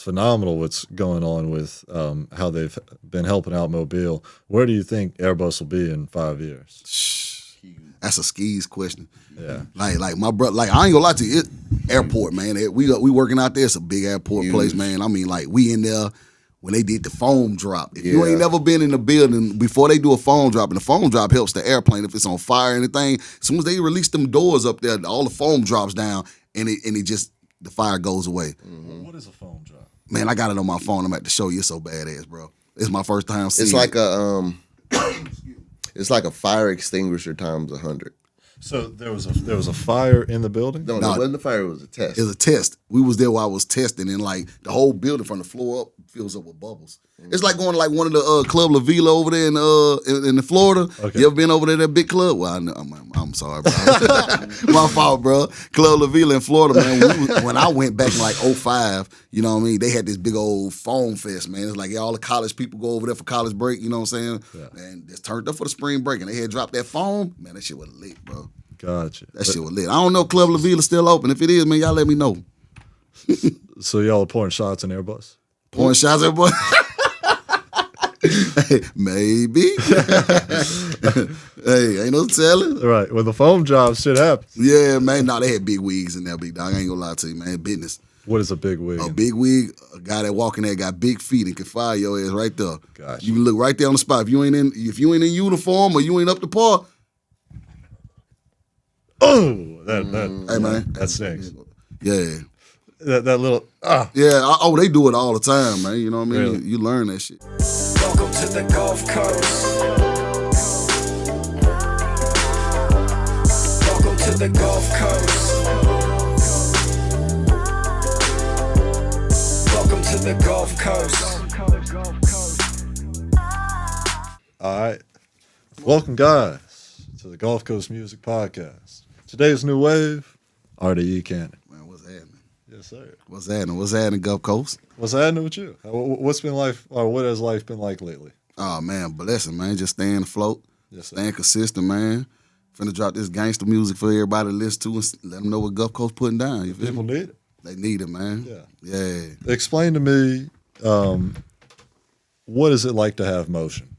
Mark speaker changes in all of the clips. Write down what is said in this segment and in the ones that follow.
Speaker 1: it's phenomenal what's going on with how they've been helping out Mobile. Where do you think Airbus will be in 5 years?
Speaker 2: That's a skis question.
Speaker 1: Yeah.
Speaker 2: Like my brother, like I ain't gonna lie to you, airport, man. We working out there. It's a big airport place, man. I mean, like we in there when they did the foam drop. If you ain't never been in the building before they do a foam drop, and the foam drop helps the airplane if it's on fire or anything. As soon as they release them doors up there, all the foam drops down, and it just the fire goes away.
Speaker 1: Mm-hmm. What is a foam drop?
Speaker 2: Man, I got it on my phone. I'm about to show you. It's so badass, bro. It's my first time seeing.
Speaker 3: It's like it's like a fire extinguisher times 100.
Speaker 1: So there was a fire in the building?
Speaker 3: No, it wasn't a fire. It was a test.
Speaker 2: It was a test. We was there while I was testing, and like the whole building from the floor up fills up with bubbles. It's like going to like one of the Club La Vila over there in the Florida. Okay. You ever been over there, that big club? Well, I'm sorry, bro. My fault, bro. Club La Vila in Florida, man. When I went back in like 05, you know what I mean? They had this big old foam fest, man. It's like all the college people go over there for college break, you know what I'm saying? Yeah. And it's turned up for the spring break, and they had dropped that foam. Man, that shit was lit, bro.
Speaker 1: Gotcha.
Speaker 2: That shit was lit. I don't know if Club La Vila still open. If it is, man, y'all let me know.
Speaker 1: So y'all are pouring shots in Airbus?
Speaker 2: Pouring shots at boy? Maybe. Hey, ain't no telling.
Speaker 1: Right. Well, the foam job shit happens.
Speaker 2: Yeah, man. No, they had big wigs in there, big dog. I ain't gonna lie to you, man. Business.
Speaker 1: What is a big wig?
Speaker 2: A big wig, a guy that walking there got big feet and can fire your ass right there.
Speaker 1: Gotcha.
Speaker 2: You can look right there on the spot. If you ain't in uniform or you ain't up to par.
Speaker 1: Oh,
Speaker 2: hey man,
Speaker 1: that stinks.
Speaker 2: Yeah.
Speaker 1: That little
Speaker 2: Yeah, they do it all the time, man. You know what I mean?
Speaker 1: Really?
Speaker 2: You learn that shit.
Speaker 4: Welcome to the Gulf Coast. Welcome to the Gulf Coast. Welcome to the Gulf Coast.
Speaker 1: All right. Welcome, guys, to the Gulf Coast Music Podcast. Today's new wave, RDE Canon.
Speaker 2: Man, what's happening?
Speaker 1: Yes, sir.
Speaker 2: What's happening, Gulf Coast?
Speaker 1: What's happening with you? What's been life, or what has life been like lately?
Speaker 2: Oh, man, blessing, man. Just staying afloat.
Speaker 1: Yes, sir.
Speaker 2: Staying consistent, man. Finna drop this gangster music for everybody to listen to and let them know what Gulf Coast putting down. You feel
Speaker 1: People
Speaker 2: me?
Speaker 1: need it.
Speaker 2: They need it, man. Yeah.
Speaker 1: Explain to me, what is it like to have motion?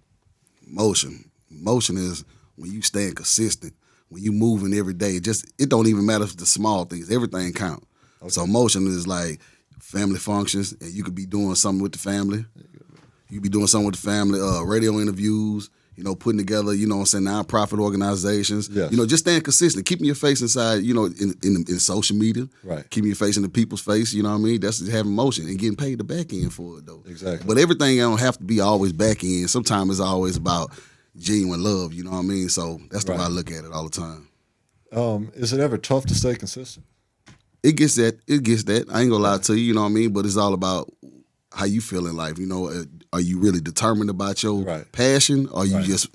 Speaker 2: Motion is when you staying consistent, when you moving every day. It don't even matter if the small things. Everything count. Okay. So motion is like family functions, and you could be doing something with the family. You could be doing something with the family, radio interviews, putting together, what I'm saying, nonprofit organizations.
Speaker 1: Yes.
Speaker 2: Just staying consistent, keeping your face inside, in social media.
Speaker 1: Right.
Speaker 2: Keeping your face in the people's face, you know what I mean? That's just having motion and getting paid the back end for it, though.
Speaker 1: Exactly.
Speaker 2: But everything don't have to be always back end. Sometimes it's always about genuine love, you know what I mean? So that's the way I look at it all the time.
Speaker 1: Is it ever tough to stay consistent?
Speaker 2: It gets that. I ain't gonna lie to you, you know what I mean? But it's all about how you feel in life. Are you really determined about your passion, or are you just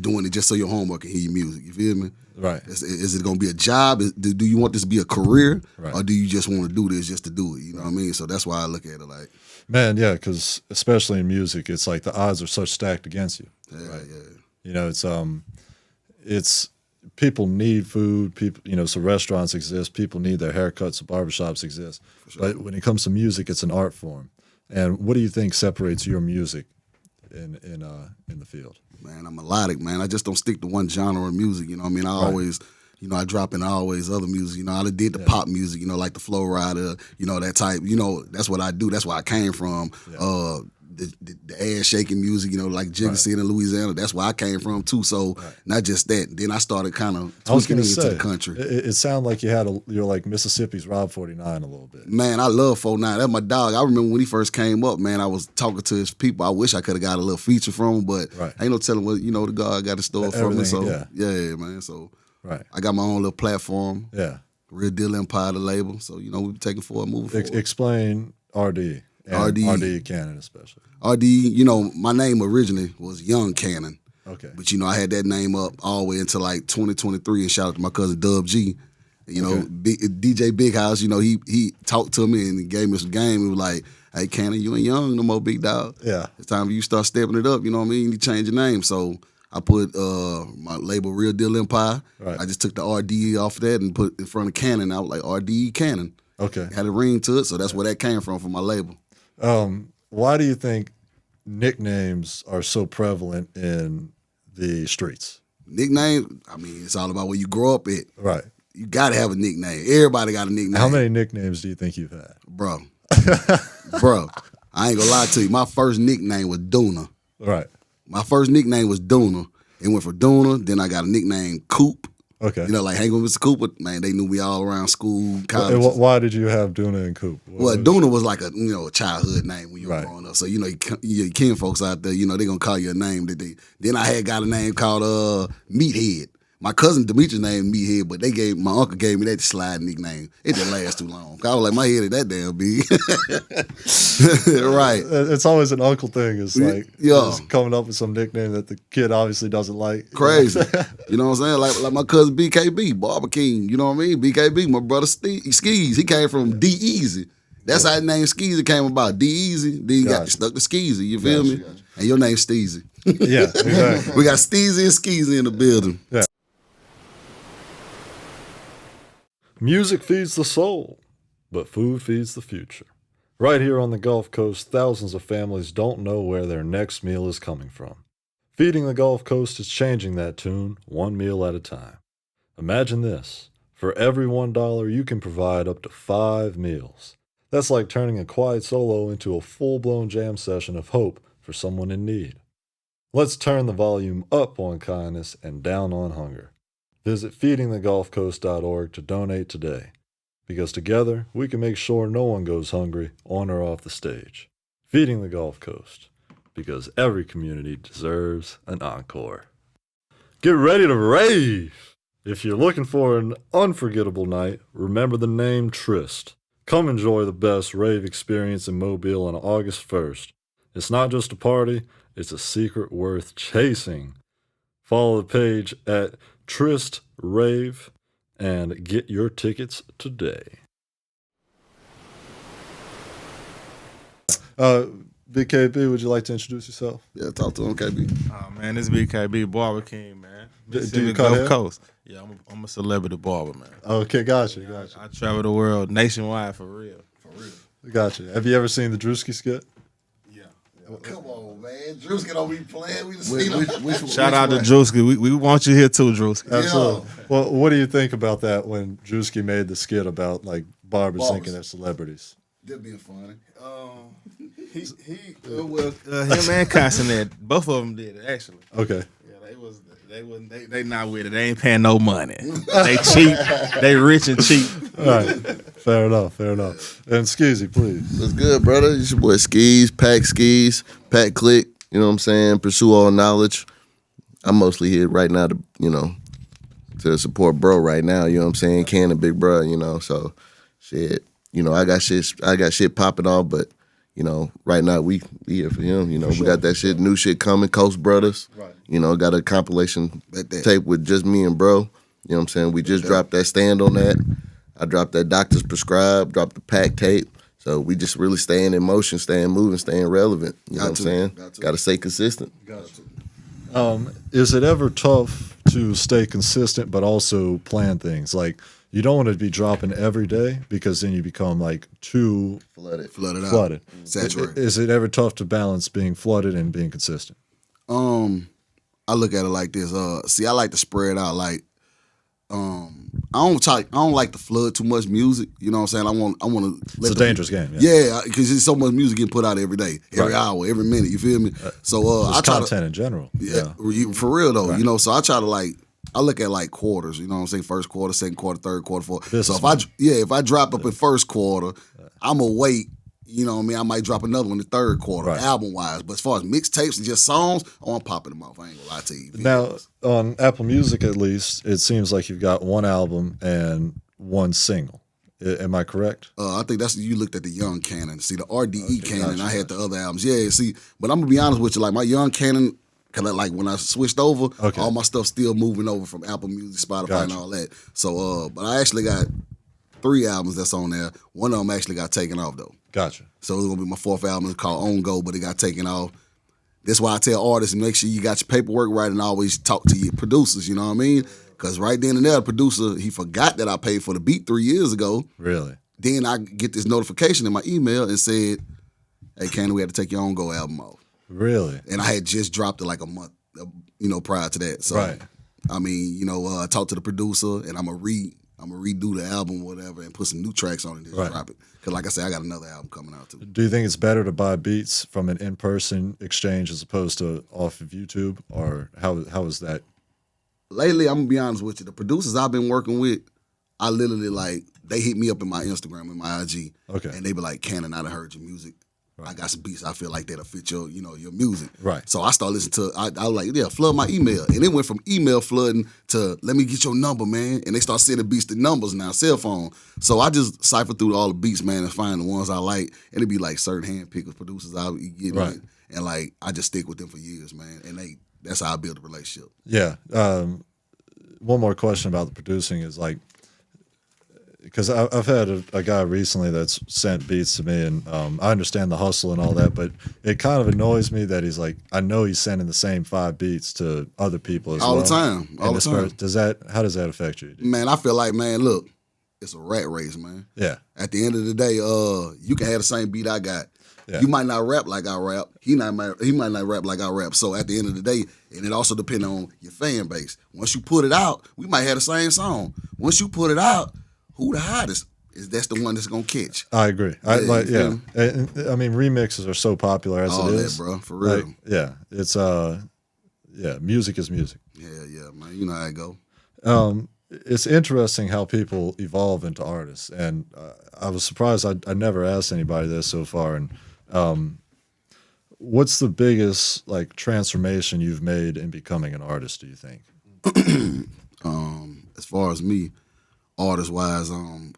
Speaker 2: doing it just so your homework can hear your music? You feel me?
Speaker 1: Right.
Speaker 2: Is it gonna be a job? Do you want this to be a career,
Speaker 1: right,
Speaker 2: or do you just want to do this just to do it? You know what I mean? So that's why I look at it like.
Speaker 1: Man, yeah, because especially in music, it's like the odds are such stacked against you.
Speaker 2: Yeah,
Speaker 1: right?
Speaker 2: Yeah.
Speaker 1: It's people need food. People, so restaurants exist. People need their haircuts. So barbershops exist. Sure. But when it comes to music, it's an art form. And what do you think separates your music in the field? Man,
Speaker 2: I'm melodic, man. I just don't stick to one genre of music. You know what I mean? I always. I drop in always other music. I did the pop music, like the Flow Rider, that type. That's what I do. That's where I came from. Yeah. The ass shaking music, like Jigga said in Louisiana. That's where I came from too. So not just that. Then I started kind of tweaking into the country.
Speaker 1: It sounded like you're like Mississippi's Rob 49 a little bit.
Speaker 2: Man, I love 49. That's my dog. I remember when he first came up, man, I was talking to his people. I wish I could have got a little feature from him, but ain't no telling what, the God got in store for me. So yeah, man. So I got my own little platform.
Speaker 1: Yeah.
Speaker 2: Real Deal Empire, the label. So, we be taking forward, moving forward.
Speaker 1: Explain RDE. And RDE Canon especially.
Speaker 2: RDE, my name originally was Young Canon.
Speaker 1: Okay.
Speaker 2: But, I had that name up all the way until like 2023, and shout out to my cousin Dub G. DJ Big House, he talked to me and gave me some game. He was like, hey, Canon, you ain't young no more, big dog.
Speaker 1: Yeah.
Speaker 2: It's time for you to start stepping it up, you know what I mean? You change your name. So I put my label Real Deal Empire. Right. I just took the RDE off of that and put it in front of Canon. I was like, RDE Canon.
Speaker 1: Okay.
Speaker 2: It had a ring to it, so that's where that came from for my label.
Speaker 1: Why do you think nicknames are so prevalent in the streets?
Speaker 2: Nickname, I mean, it's all about where you grow up at.
Speaker 1: Right.
Speaker 2: You got to have a nickname. Everybody got a nickname.
Speaker 1: How many nicknames do you think you've had?
Speaker 2: Bro. Bro, I ain't gonna lie to you. My first nickname was Duna.
Speaker 1: Right.
Speaker 2: My first nickname was Duna. It went for Duna. Then I got a nickname Coop.
Speaker 1: Okay.
Speaker 2: You know, like hanging with Mr. Cooper. Man, they knew me all around school, college.
Speaker 1: And why did you have Duna and Coop?
Speaker 2: Well, Duna was like a childhood name when you were
Speaker 1: Right.
Speaker 2: growing up. So your kin folks out there, they gonna call you a name that they. Then I had got a name called Meathead. My cousin Demetrius named Meathead, but my uncle gave me that slide nickname. It didn't last too long. I was like, my head is that damn big. Right.
Speaker 1: It's always an uncle thing. It's like
Speaker 2: Yeah.
Speaker 1: just coming up with some nickname that the kid obviously doesn't like.
Speaker 2: Crazy. You know what I'm saying? Like my cousin BKB, Barber King, you know what I mean? BKB, my brother Skeezy. He came from D Easy. That's how his name Skeezy came about. D Easy. Then you got stuck to Skeezy, you feel me? And your name's Steezy.
Speaker 1: Yeah, exactly.
Speaker 2: We got Steezy and Skeezy in the building.
Speaker 1: Yeah. Music feeds the soul, but food feeds the future. Right here on the Gulf Coast, thousands of families don't know where their next meal is coming from. Feeding the Gulf Coast is changing that tune one meal at a time. Imagine this. For every $1, you can provide up to 5 meals. That's like turning a quiet solo into a full-blown jam session of hope for someone in need. Let's turn the volume up on kindness and down on hunger. Visit feedingthegulfcoast.org to donate today, because together we can make sure no one goes hungry on or off the stage. Feeding the Gulf Coast, because every community deserves an encore. Get ready to rave! If you're looking for an unforgettable night, remember the name Tryst. Come enjoy the best rave experience in Mobile on August 1st. It's not just a party, it's a secret worth chasing. Follow the page at Tryst Rave and get your tickets today. BKB, would you like to introduce yourself?
Speaker 2: Yeah, talk to him, KB.
Speaker 5: Oh man, this BKB Barber King, man.
Speaker 1: Do
Speaker 5: Mississippi
Speaker 1: you cut
Speaker 5: Gulf
Speaker 1: hair?
Speaker 5: Coast. Yeah, I'm a celebrity barber, man.
Speaker 1: Okay, gotcha.
Speaker 5: I travel the world nationwide for real.
Speaker 1: Gotcha. Have you ever seen the Drewski skit?
Speaker 5: Yeah.
Speaker 2: Come on, man. Drewski don't be playing. We just seen him.
Speaker 5: Shout out to Drewski. We want you here too, Drewski.
Speaker 1: Absolutely. Well, what do you think about that when Drewski made the skit about like barbers thinking they're celebrities?
Speaker 2: They're being funny.
Speaker 5: Him and Casonet, both of them did it actually.
Speaker 1: Okay.
Speaker 5: Yeah, they not with it. They ain't paying no money. They cheap. They rich and cheap.
Speaker 1: All right. Fair enough. And Skeezy, please.
Speaker 3: What's good, brother? It's your boy Skis, Pack Click. You know what I'm saying? Pursue all knowledge. I'm mostly here right now to support bro right now. You know what I'm saying? Canon, big bro. So shit. I got shit popping off, but right now we here for him. We got that new shit coming. Coast Brothers.
Speaker 1: Right.
Speaker 3: Got a compilation tape with just me and bro. You know what I'm saying? We just dropped that stand on that. I dropped that Doctors Prescribed, dropped the pack tape. So we just really staying in motion, staying moving, staying relevant. You know what I'm saying? Got to stay consistent.
Speaker 1: Is it ever tough to stay consistent but also plan things? Like, you don't want to be dropping every day because then you become like too
Speaker 2: Flooded. Saturated.
Speaker 1: Is it ever tough to balance being flooded and being consistent?
Speaker 2: I look at it like this. I like to spread out. Like, I don't like to flood too much music. You know what I'm saying? I want to.
Speaker 1: It's a dangerous game.
Speaker 2: Yeah, because there's so much music getting put out every day, every hour, every minute. You feel me? So
Speaker 1: Just
Speaker 2: I try
Speaker 1: content in general.
Speaker 2: Yeah, for real though. Right. So I try to I look at like quarters. You know what I'm saying? First quarter, second quarter, third quarter, fourth. So if I drop up in first quarter, I'ma wait. You know what I mean? I might drop another one in the third quarter, album-wise. But as far as mixtapes and just songs, I'm popping them off. I ain't gonna lie to you.
Speaker 1: Now, on Apple Music, at least, it seems like you've got one album and one single. Am I correct?
Speaker 2: I think that's you looked at the Young Canon. See, the RDE Canon, gotcha, I had the other albums. Yeah, see, but I'm gonna be honest with you. Like my Young Canon, like when I switched over, all my stuff still moving over from Apple Music, Spotify, and all that. So, but I actually got 3 albums that's on there. One of them actually got taken off though.
Speaker 1: Gotcha.
Speaker 2: So it's gonna be my 4th album. It's called On Go, but it got taken off. That's why I tell artists, make sure you got your paperwork right and always talk to your producers. You know what I mean? Because right then and there, the producer, he forgot that I paid for the beat 3 years ago.
Speaker 1: Really?
Speaker 2: Then I get this notification in my email and said, hey, Canon, we had to take your own Go album off.
Speaker 1: Really?
Speaker 2: And I had just dropped it like a month, prior to that. So,
Speaker 1: Right.
Speaker 2: I mean, I talked to the producer, and I'm gonna redo the album, or whatever, and put some new tracks on it and just
Speaker 1: Right.
Speaker 2: drop it. Because, like I said, I got another album coming out too.
Speaker 1: Do you think it's better to buy beats from an in-person exchange as opposed to off of YouTube, or how is that?
Speaker 2: Lately, I'm gonna be honest with you. The producers I've been working with, I literally they hit me up in my Instagram and my IG,
Speaker 1: Okay.
Speaker 2: and they be like, "Canon, I done heard your music. I got some beats I feel like that'll fit your music."
Speaker 1: Right.
Speaker 2: So I started listening to. I was like, "Yeah, flood my email," and it went from email flooding to "Let me get your number, man." And they start sending beats to numbers now, cell phone. So I just cipher through all the beats, man, and find the ones I like. And it'd be like certain handpicked producers I would get
Speaker 1: Right.
Speaker 2: with, and I just stick with them for years, man. And that's how I build a relationship.
Speaker 1: Yeah. One more question about the producing is because I've had a guy recently that's sent beats to me, and I understand the hustle and all that, but it kind of annoys me that he's like, I know he's sending the same 5 beats to other people as
Speaker 2: All
Speaker 1: well.
Speaker 2: the time. All the time.
Speaker 1: How does that affect you?
Speaker 2: Man, I feel like, man, look, it's a rat race, man.
Speaker 1: Yeah.
Speaker 2: At the end of the day, you can have the same beat I got.
Speaker 1: Yeah.
Speaker 2: You might not rap like I rap. He might not rap like I rap. So at the end of the day, and it also depends on your fan base. Once you put it out, we might have the same song. Once you put it out, who the hottest? That's the one that's gonna catch.
Speaker 1: I agree.
Speaker 2: You feel me?
Speaker 1: I mean, remixes are so popular as
Speaker 2: All
Speaker 1: it
Speaker 2: that,
Speaker 1: is,
Speaker 2: bro, for real.
Speaker 1: It's music is music.
Speaker 2: Yeah, man. You know how it go.
Speaker 1: It's interesting how people evolve into artists, and I was surprised. I never asked anybody this so far. And what's the biggest transformation you've made in becoming an artist? Do you think?
Speaker 2: As far as me, artist wise,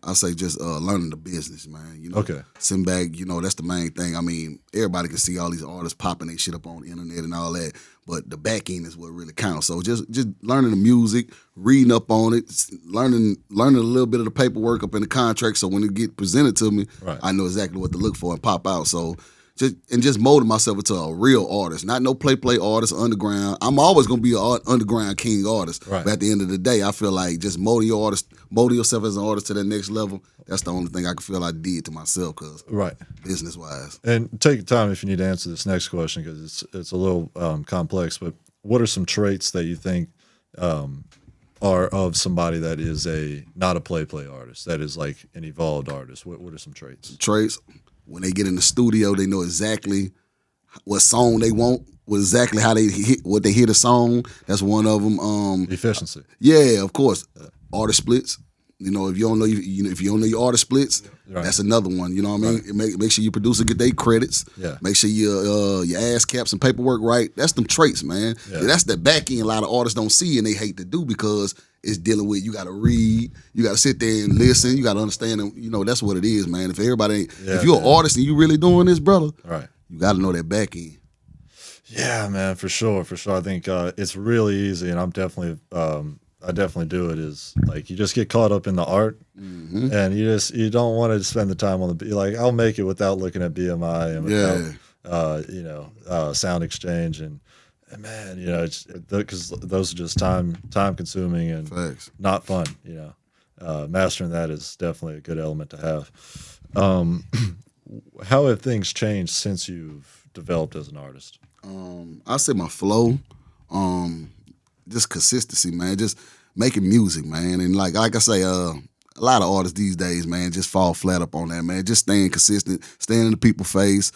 Speaker 2: I say just learning the business, man.
Speaker 1: Okay.
Speaker 2: Sitting back, that's the main thing. I mean, everybody can see all these artists popping their shit up on the internet and all that, but the back end is what really counts. So just learning the music, reading up on it, learning a little bit of the paperwork up in the contract, so when it get presented to me,
Speaker 1: Right.
Speaker 2: I know exactly what to look for and pop out. So just molding myself into a real artist, not no play artist, underground. I'm always gonna be an underground king artist.
Speaker 1: Right.
Speaker 2: But at the end of the day, I feel like just molding yourself as an artist to that next level. That's the only thing I can feel I did to myself, cause
Speaker 1: Right.
Speaker 2: business wise.
Speaker 1: And take your time if you need to answer this next question because it's a little complex. But what are some traits that you think are of somebody that is not a play artist, that is like an evolved artist? What are some traits?
Speaker 2: Traits. When they get in the studio, they know exactly what song they want, exactly how they hear the song. That's one of them.
Speaker 1: Efficiency.
Speaker 2: Yeah, of course. Artist splits. If you don't know, if you don't know your artist splits,
Speaker 1: Right.
Speaker 2: that's another one. You know what I mean? Make sure your producer get their credits.
Speaker 1: Yeah.
Speaker 2: Make sure your ass caps and paperwork right. That's them traits, man.
Speaker 1: Yeah.
Speaker 2: That's the back end a lot of artists don't see and they hate to do because it's dealing with, you got to read, you got to sit there and listen, you got to understand. And, that's what it is, man. If everybody, if you're an artist and you really doing this, brother,
Speaker 1: Right.
Speaker 2: you got to know that back end.
Speaker 1: Yeah, man, for sure. I think it's really easy, and I definitely do it. Is like you just get caught up in the art, and you don't want to spend the time on I'll make it without looking at BMI and without Sound Exchange and man, it's because those are just time consuming and
Speaker 2: Facts.
Speaker 1: not fun. Mastering that is definitely a good element to have. How have things changed since you've developed as an artist?
Speaker 2: I say my flow, just consistency, man. Just making music, man. And like I say, a lot of artists these days, man, just fall flat up on that, man. Just staying consistent, staying in the people's face.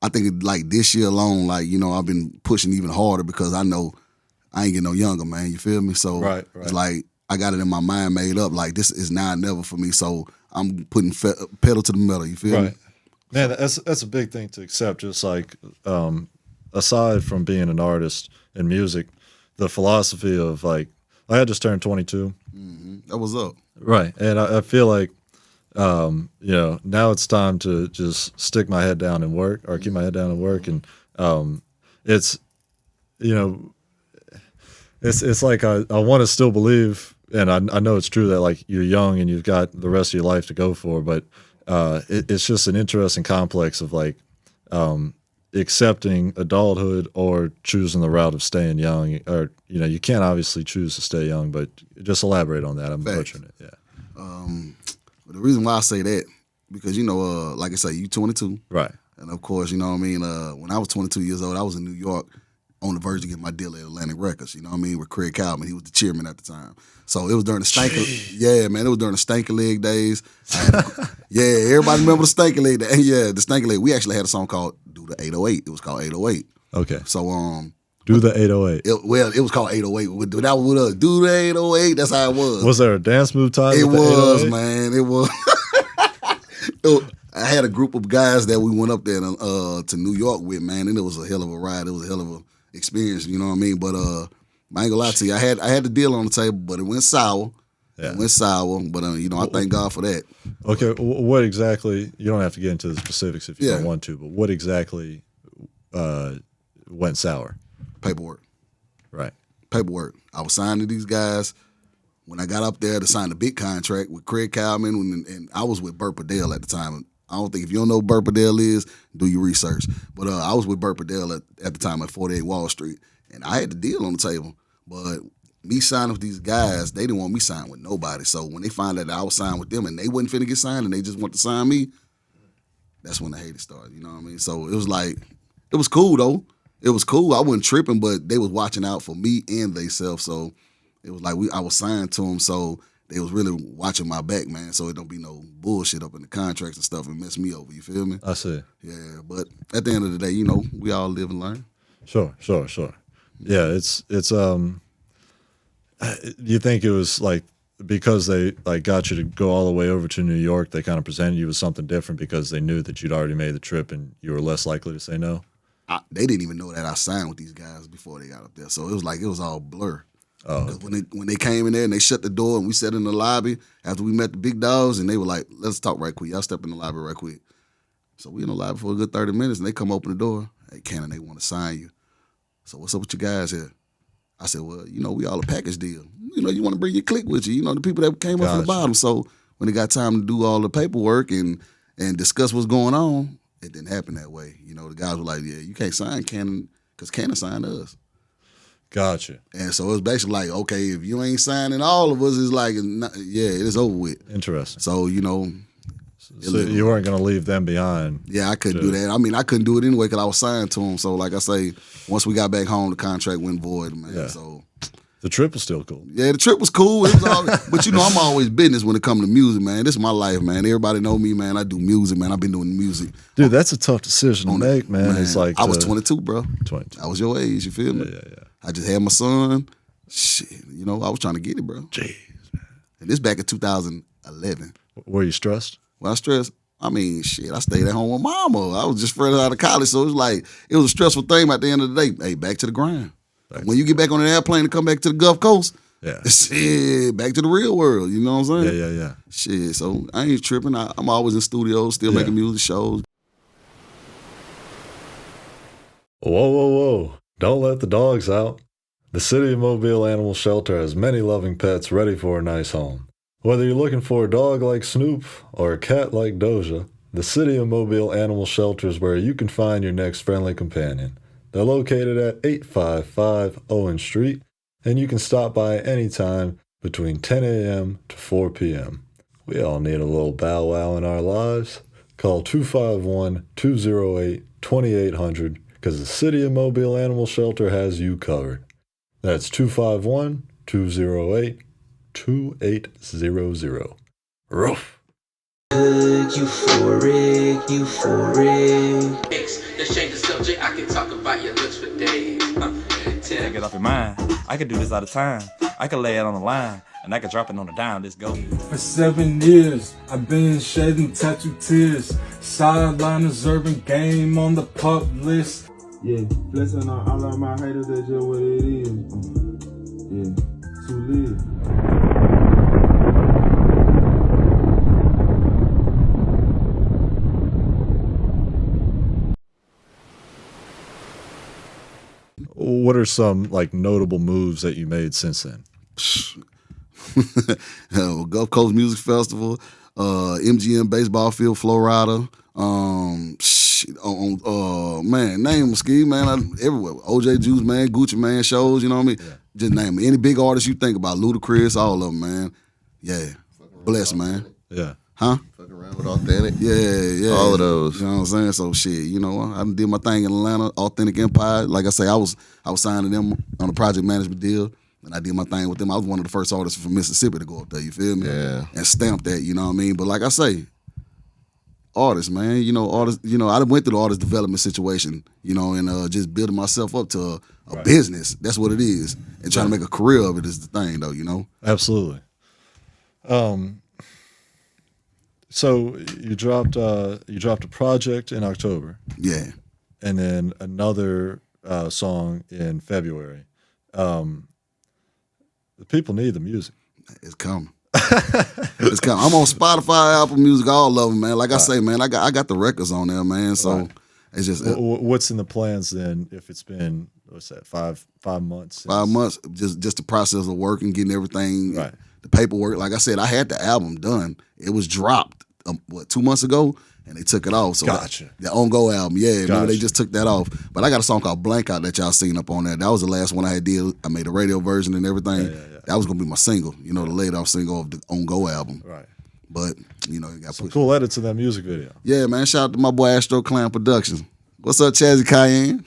Speaker 2: I think this year alone, I've been pushing even harder because I know I ain't getting no younger, man. You feel me? So
Speaker 1: Right.
Speaker 2: it's like I got it in my mind made up. Like this is now or never for me. So I'm putting pedal to the metal. You feel me?
Speaker 1: Right. Man, that's a big thing to accept. Just aside from being an artist in music, the philosophy of I had just turned 22.
Speaker 2: That was up.
Speaker 1: Right. And I feel like, now it's time to just stick my head down and work or keep my head down and work. And it's like I want to still believe, and I know it's true that you're young and you've got the rest of your life to go for, but it's just an interesting complex of accepting adulthood or choosing the route of staying young. Or you can't obviously choose to stay young, but just elaborate on that. I'm butchering it. Yeah.
Speaker 2: The reason why I say that, because like I say, you 22.
Speaker 1: Right.
Speaker 2: And of course, you know what I mean. When I was 22 years old, I was in New York, on the verge of getting my deal at Atlantic Records. You know what I mean, with Craig Cowman. He was the chairman at the time. So it was during the it was during the Stanky Leg days. Everybody remember the Stanky Leg? The Stanky Leg. We actually had a song called "Do the 808." It was called 808.
Speaker 1: Okay.
Speaker 2: So
Speaker 1: Do the 808.
Speaker 2: It was called 808. That was with us. Do the 808. That's how it was.
Speaker 1: Was there a dance move tied
Speaker 2: It
Speaker 1: with the
Speaker 2: was,
Speaker 1: 808?
Speaker 2: man. It was. I had a group of guys that we went up there to New York with, man, and it was a hell of a ride. It was a hell of a experience, you know what I mean? But I ain't gonna lie to you. I had the deal on the table, but it went sour.
Speaker 1: Yeah.
Speaker 2: It went sour, but I thank God for that.
Speaker 1: Okay, what exactly? You don't have to get into the specifics if you don't want to, but what exactly went sour?
Speaker 2: Paperwork.
Speaker 1: Right.
Speaker 2: Paperwork. I was signing these guys. When I got up there to sign the big contract with Craig Cowman, and I was with Burt Padell at the time. I don't think if you don't know who Burt Padell is, do your research. But I was with Burt Padell at the time at 48 Wall Street, and I had the deal on the table. But me signing with these guys, they didn't want me signing with nobody. So when they found out that I was signing with them and they wasn't finna get signed and they just want to sign me, that's when the haters started. You know what I mean? So it was like, it was cool though. It was cool. I wasn't tripping, but they was watching out for me and theyself. So it was like I was signed to them, so they was really watching my back, man. So it don't be no bullshit up in the contracts and stuff and mess me over. You feel me?
Speaker 1: I see.
Speaker 2: Yeah, but at the end of the day, we all live and learn.
Speaker 1: Sure. Yeah, it's you think it was like because they like got you to go all the way over to New York, they kind of presented you with something different because they knew that you'd already made the trip and you were less likely to say no?
Speaker 2: They didn't even know that I signed with these guys before they got up there. So it was all blur.
Speaker 1: Oh,
Speaker 2: okay. When they came in there and they shut the door and we sat in the lobby after we met the big dogs and they were like, let's talk right quick. Y'all step in the lobby right quick. So we in the lobby for a good 30 minutes and they come open the door. Hey, Canon, they want to sign you. So what's up with you guys here? I said, well, we all a package deal. You want to bring your clique with you. The people that came up from the bottom. So when it got time to do all the paperwork and discuss what's going on, it didn't happen that way. The guys were like, yeah, you can't sign Canon because Canon signed us.
Speaker 1: Gotcha.
Speaker 2: And so it's basically like, okay, if you ain't signing all of us, it's like, it's over with.
Speaker 1: Interesting.
Speaker 2: So,
Speaker 1: So you weren't going to leave them behind.
Speaker 2: Yeah, I couldn't do that. I mean, I couldn't do it anyway because I was signed to them. So, like I say, once we got back home, the contract went void, man.
Speaker 1: Yeah.
Speaker 2: So
Speaker 1: The trip was still cool.
Speaker 2: yeah, the trip was cool. It was all, but I'm always business when it comes to music, man. This is my life, man. Everybody know me, man. I do music, man. I've been doing music.
Speaker 1: Dude, that's a tough decision to make, man. It's like
Speaker 2: I was 22, bro.
Speaker 1: 22.
Speaker 2: I was your age, you feel me?
Speaker 1: Yeah.
Speaker 2: I just had my son. Shit, I was trying to get it, bro.
Speaker 1: Jeez, man.
Speaker 2: And this back in 2011.
Speaker 1: Were you stressed?
Speaker 2: When I stressed, I mean, shit, I stayed at home with mama. I was just fresh out of college, so it was a stressful thing. But at the end of the day, hey, back to the grind. When you get back on an airplane and come back to the Gulf Coast, shit, back to the real world. You know what I'm saying?
Speaker 1: Yeah.
Speaker 2: Shit, so I ain't tripping. I'm always in studios, still making music shows.
Speaker 1: Whoa. Don't let the dogs out. The City of Mobile Animal Shelter has many loving pets ready for a nice home. Whether you're looking for a dog like Snoop or a cat like Doja, the City of Mobile Animal Shelter is where you can find your next friendly companion. They're located at 855 Owen Street, and you can stop by anytime between 10 a.m. to 4 p.m. We all need a little bow wow in our lives. Call 251-208-2800 because the City of Mobile Animal Shelter has you covered. That's 251-208-2800. Roof.
Speaker 6: Euphoric.
Speaker 4: Let's change the subject. I can talk about your looks for days.
Speaker 7: Take it off your mind. I could do this all the time. I could lay it on the line, and I could drop it on the dime. Let's go.
Speaker 6: For 7 years, I've been shedding tattoo tears. Sideline observing game on the pup list. Yeah, blessing on all of my haters, that's just what it is. Yeah, to live.
Speaker 1: What are some like notable moves that you made since then?
Speaker 2: Gulf Coast Music Festival, MGM Baseball Field, Florida. Man, name them, ski, man, everywhere. OJ Juice, man, Gucci Man shows, you know what I mean? Yeah. Just name them. Any big artist you think about, Ludacris, all of them, man. Yeah, bless, man.
Speaker 1: Yeah.
Speaker 2: Huh?
Speaker 3: Fucking around with Authentic.
Speaker 2: Yeah.
Speaker 3: All of those.
Speaker 2: You know what I'm saying? So shit, you know, I done did my thing in Atlanta, Authentic Empire. Like I say, I was signing them on a project management deal, and I did my thing with them. I was one of the first artists from Mississippi to go up there, you feel me?
Speaker 3: Yeah.
Speaker 2: And stamp that, you know what I mean? But like I say, artists, man, you know, artists, you know, I went through the artist development situation, you know, and just building myself up to a business. That's what it is. And trying to make a career of it is the thing, though, you know?
Speaker 1: Absolutely. So you dropped a project in October,
Speaker 2: Yeah.
Speaker 1: and then another song in February. The people need the music.
Speaker 2: It's coming. It's coming. I'm on Spotify, Apple Music, all of them, man. Like I say, man, I got the records on there, man. So it's just
Speaker 1: What's in the plans then? If it's been what's that 5 months?
Speaker 2: 5 months, just the process of working, getting everything,
Speaker 1: Right.
Speaker 2: the paperwork. Like I said, I had the album done. It was dropped 2 months ago, and they took it off. So
Speaker 1: Gotcha.
Speaker 2: The On Go album, yeah. Remember
Speaker 1: Gotcha.
Speaker 2: they just took that off. But I got a song called Blank Out that y'all seen up on there. That was the last one I had did. I made a radio version and everything.
Speaker 1: Yeah.
Speaker 2: That was gonna be my single, you know, the laid off single of the On Go album.
Speaker 1: Right.
Speaker 2: But you know, it got pushed.
Speaker 1: Cool edit to that music video.
Speaker 2: Yeah, man. Shout out to my boy Astro Clan Productions. What's up, Chazzy Cayenne?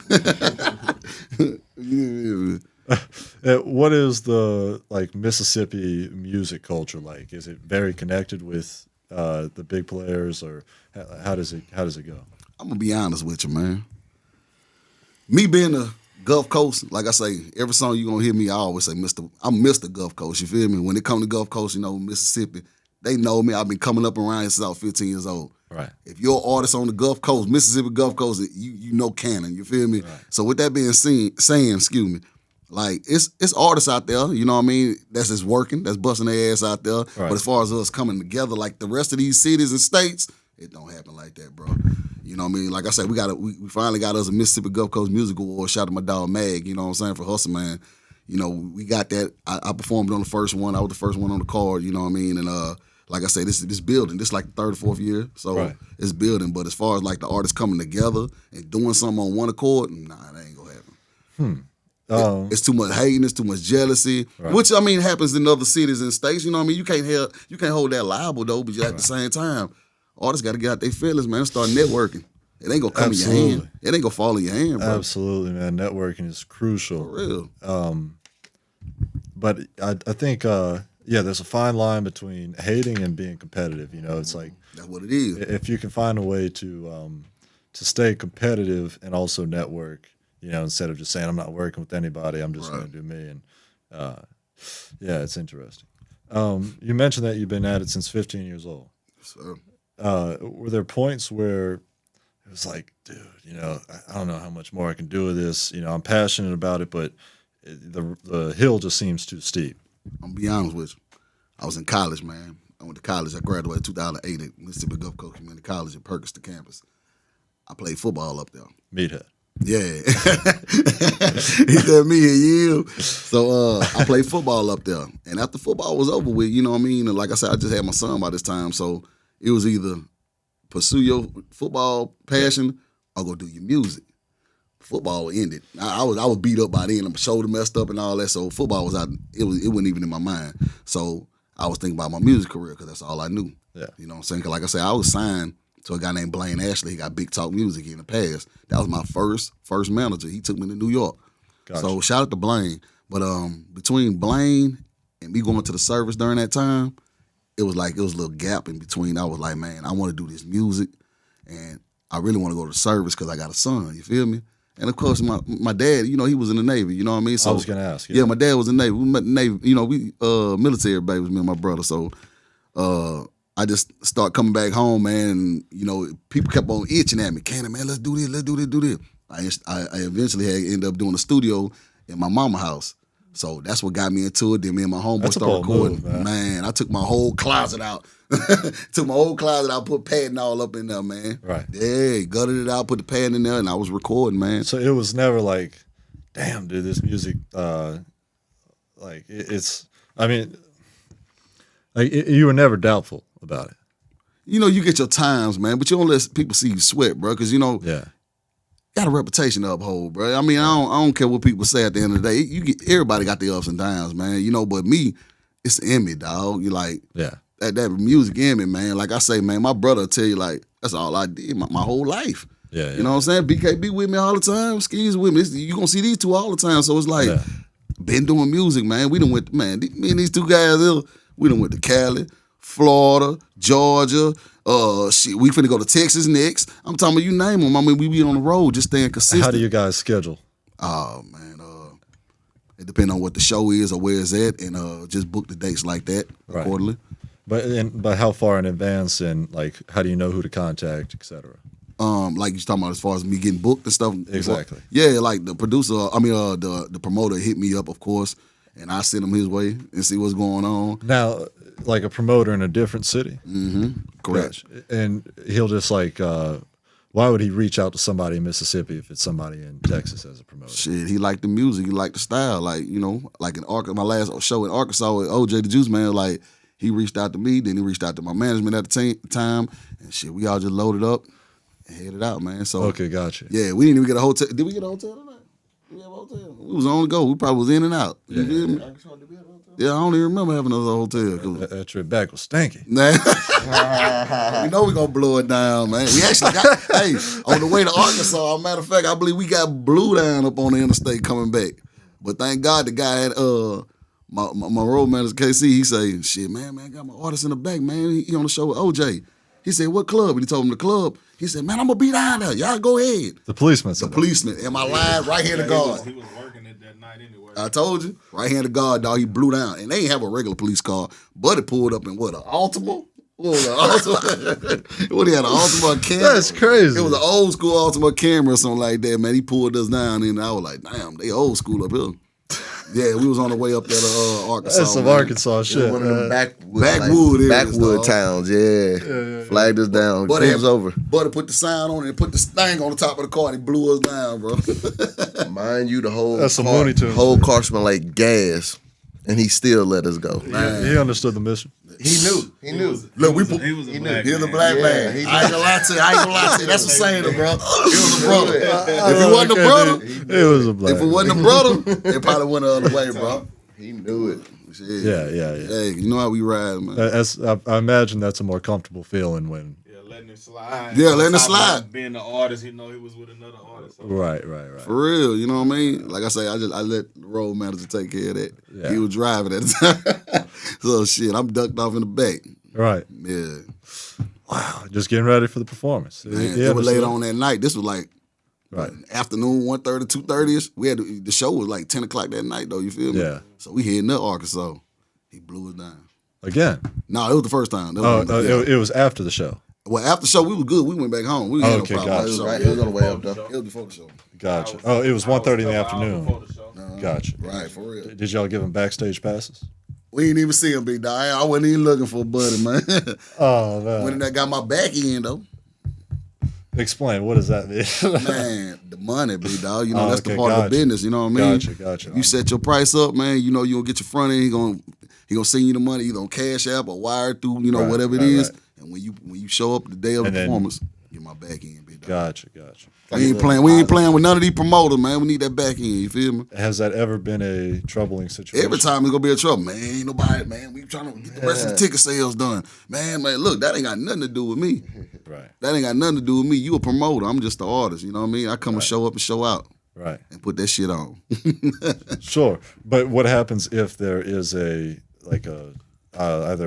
Speaker 1: What is the Mississippi music culture like? Is it very connected with the big players, or how does it go?
Speaker 2: I'm gonna be honest with you, man. Me being a Gulf Coast, like I say, every song you gonna hear me, I always say, I'm Mr. Gulf Coast. You feel me? When it come to Gulf Coast, you know, Mississippi, they know me. I've been coming up around here since I was 15 years old.
Speaker 1: Right.
Speaker 2: If you're an artist on the Gulf Coast, Mississippi Gulf Coast, you know Canon. You feel me? Right. So with that being saying, excuse me, like it's artists out there, you know what I mean, that's just working, that's busting their ass out there. Right. But as far as us coming together, like the rest of these cities and states, it don't happen like that, bro. You know what I mean? Like I said, we finally got us a Mississippi Gulf Coast Music Award. Shout out to my dog Mag, you know what I'm saying, for Hustle Man. You know, we got that. I performed on the first one. I was the first one on the card, you know what I mean? And like I say, this building, this like the third or fourth year. So it's building. But as far as like the artists coming together and doing something on one accord, nah, that ain't gonna happen. It's too much hating, it's too much jealousy, which I mean happens in other cities and states. You know what I mean? You can't hold that liable though, but at the same time, artists got to get out their feelings, man. Start networking. It ain't gonna come in your hand. It ain't gonna fall in your hand, bro.
Speaker 1: Absolutely, man. Networking is crucial.
Speaker 2: For real.
Speaker 1: But I think there's a fine line between hating and being competitive. You know, it's like
Speaker 2: that's what it is.
Speaker 1: If you can find a way to stay competitive and also network, you know, instead of just saying I'm not working with anybody, I'm just going to do me. And it's interesting. You mentioned that you've been at it since 15 years old.
Speaker 2: So,
Speaker 1: were there points where it was like, dude, you know, I don't know how much more I can do with this. You know, I'm passionate about it, but the hill just seems too steep.
Speaker 2: I'm gonna be honest with you. I was in college, man. I went to college. I graduated in 2008 at Mississippi Gulf Coast Community College at Perkins campus. I played football up there.
Speaker 1: Meathead.
Speaker 2: Yeah. He said me and you. So I played football up there. And after football was over with, you know what I mean? And like I said, I just had my son by this time. So it was either pursue your football passion or go do your music. Football ended. I was beat up by then. My shoulder messed up and all that. So football was out. It wasn't even in my mind. So I was thinking about my music career because that's all I knew.
Speaker 1: Yeah.
Speaker 2: You know what I'm saying? Because like I said, I was signed to a guy named Blaine Ashley. He got Big Talk Music in the past. That was my first manager. He took me to New York. Gotcha. So shout out to Blaine. But between Blaine and me going to the service during that time, it was a little gap in between. I was like, man, I want to do this music, and I really want to go to the service because I got a son. You feel me? And of course, my dad, you know, he was in the Navy. You know what I mean? So
Speaker 1: I was gonna ask.
Speaker 2: Yeah, my dad was in the Navy. We met in the Navy. You know, we military babies, me and my brother. So I just start coming back home, man. And, you know, people kept on itching at me. Canon, man, let's do this. I eventually ended up doing a studio in my mama house. So that's what got me into it. Then me and my homeboy started recording.
Speaker 1: Move, man,
Speaker 2: I took my whole closet out. Put padding all up in there, man.
Speaker 1: Right.
Speaker 2: Yeah, gutted it out, put the padding in there, and I was recording, man.
Speaker 1: So it was never like, damn, dude, this music, you were never doubtful about it.
Speaker 2: You know, you get your times, man, but you don't let people see you sweat, bro, because, you know, got a reputation to uphold, bro. I mean, I don't care what people say at the end of the day. Everybody got their ups and downs, man. You know, but me, it's in me, dog. You like, that music in me, man. Like I say, man, my brother will tell you, like, that's all I did my whole life.
Speaker 1: Yeah,
Speaker 2: You know what I'm saying? BKB with me all the time. Skis with me. You gonna see these two all the time. So it's like, been doing music, man. We done went, man, me and these two guys, we done went to Cali, Florida, Georgia. Shit, we finna go to Texas next. I'm talking about, you name them. I mean, we be on the road just staying consistent.
Speaker 1: How do you guys schedule?
Speaker 2: Oh, man. It depends on what the show is or where it's at, and just book the dates like that accordingly.
Speaker 1: But how far in advance, and like, how do you know who to contact, et cetera?
Speaker 2: Like you're talking about as far as me getting booked and stuff.
Speaker 1: Exactly.
Speaker 2: Yeah, like the producer, the promoter hit me up, of course, and I send him his way and see what's going on.
Speaker 1: Now, like a promoter in a different city.
Speaker 2: Mm-hmm. Correct.
Speaker 1: And he'll just like, why would he reach out to somebody in Mississippi if it's somebody in Texas as a promoter?
Speaker 2: Shit, he liked the music, he liked the style. Like, you know, like in my last show in Arkansas with OJ the Juice Man, like he reached out to me, then he reached out to my management at the time, and shit, we all just loaded up and headed out, man. So
Speaker 1: okay, gotcha.
Speaker 2: Yeah, we didn't even get a hotel. Did we get a hotel tonight? Did we have a hotel? We was on the go. We probably was in and out. You feel me? Yeah, I don't even remember having another hotel.
Speaker 1: That trip back was stinky.
Speaker 2: Nah. We know we gonna blow it down, man. We actually got, hey, on the way to Arkansas, matter of fact, I believe we got blew down up on the interstate coming back. But thank God the guy had, my road manager, KC, he say, shit, man, I got my artist in the back, man. He on the show with OJ. He said, what club? And he told him the club. He said, man, I'm going to be down there. Y'all go ahead.
Speaker 1: The policeman.
Speaker 2: The policeman. And my line, right-handed guard.
Speaker 5: He was working it that night anyway.
Speaker 2: I told you. Right-handed guard, dog. He blew down. And they ain't have a regular police car. Buddy pulled up in what, an Altima? What he had, an Altima Camry?
Speaker 1: That's crazy.
Speaker 2: It was an old school Altima Camry or something like that, man. He pulled us down, and I was like, damn, they old school up here. Yeah, we was on the way up there to Arkansas.
Speaker 1: That's some Arkansas shit.
Speaker 3: One of them
Speaker 2: backwood
Speaker 3: towns, yeah. Flagged us down.
Speaker 2: Buddy
Speaker 3: It was over.
Speaker 2: Buddy put the sign on it and put the thing on the top of the car and he blew us down, bro.
Speaker 3: Mind you, the whole
Speaker 1: That's some Looney Tunes.
Speaker 3: whole car smelled like gas, and he still let us go.
Speaker 1: He understood the mission.
Speaker 3: He knew.
Speaker 2: Look,
Speaker 5: He was a black
Speaker 2: He was a
Speaker 5: man.
Speaker 2: black man.
Speaker 3: he
Speaker 2: I ain't gonna lie to you. That's a saying, bro. He was a brother. If it wasn't a brother,
Speaker 1: It was a black.
Speaker 2: if it wasn't a brother, it probably went the other way, bro.
Speaker 3: He knew it.
Speaker 2: Shit.
Speaker 1: Yeah.
Speaker 2: Hey, you know how we ride, man.
Speaker 1: I imagine that's a more comfortable feeling when.
Speaker 5: Yeah, letting him slide.
Speaker 2: Yeah, letting him
Speaker 5: On top of
Speaker 2: slide.
Speaker 5: Being the artist, he know he was with another artist. So.
Speaker 1: Right.
Speaker 2: For real, you know what I mean? Like I say, I let the road manager take care of that.
Speaker 1: Yeah.
Speaker 2: He was driving at the time. So shit, I'm ducked off in the back.
Speaker 1: Right.
Speaker 2: Yeah.
Speaker 1: Wow. Just getting ready for the performance.
Speaker 2: Man, it was late on that night. This was like afternoon, 1:30, 2:30ish. We had the show was like 10 o'clock that night though, you feel me?
Speaker 1: Yeah.
Speaker 2: So we heading up Arkansas. He blew us down.
Speaker 1: Again.
Speaker 2: No, it was the first time.
Speaker 1: It was after the show.
Speaker 2: Well, after the show, we were good. We went back home. We had
Speaker 1: Okay,
Speaker 2: no problem.
Speaker 1: gotcha.
Speaker 3: Right, it was on the way up though.
Speaker 2: It was before the show.
Speaker 1: Gotcha. Oh, it was 1:30 in the afternoon.
Speaker 5: Before the show.
Speaker 1: Gotcha.
Speaker 2: Right, for real.
Speaker 1: Did y'all give him backstage passes?
Speaker 2: We didn't even see him, big dog. I wasn't even looking for a buddy, man.
Speaker 1: Oh man.
Speaker 2: When that got my back end though.
Speaker 1: Explain. What does that mean?
Speaker 2: Man, the money, big dog. You know, that's the
Speaker 1: okay,
Speaker 2: part of
Speaker 1: gotcha.
Speaker 2: the business. You know what I mean?
Speaker 1: Gotcha.
Speaker 2: You set your price up, man. You know you gonna get your front end. He gonna send you the money either on Cash App or wire through. You know
Speaker 1: Right,
Speaker 2: whatever it
Speaker 1: right,
Speaker 2: is.
Speaker 1: right.
Speaker 2: And when you show up the day of the
Speaker 1: And then-
Speaker 2: performance, get my back end, big dog.
Speaker 1: Gotcha.
Speaker 2: We ain't playing with none of these promoters, man. We need that back end. You feel me?
Speaker 1: Has that ever been a troubling situation?
Speaker 2: Every time it's gonna be a trouble, man. Ain't nobody, man. We trying to get the rest of the ticket sales done, man. Look, that ain't got nothing to do with me.
Speaker 1: Right.
Speaker 2: That ain't got nothing to do with me. You a promoter. I'm just the artist. You know what I mean? I come and show up and show out
Speaker 1: Right.
Speaker 2: and put that shit on.
Speaker 1: Sure. But what happens if there is either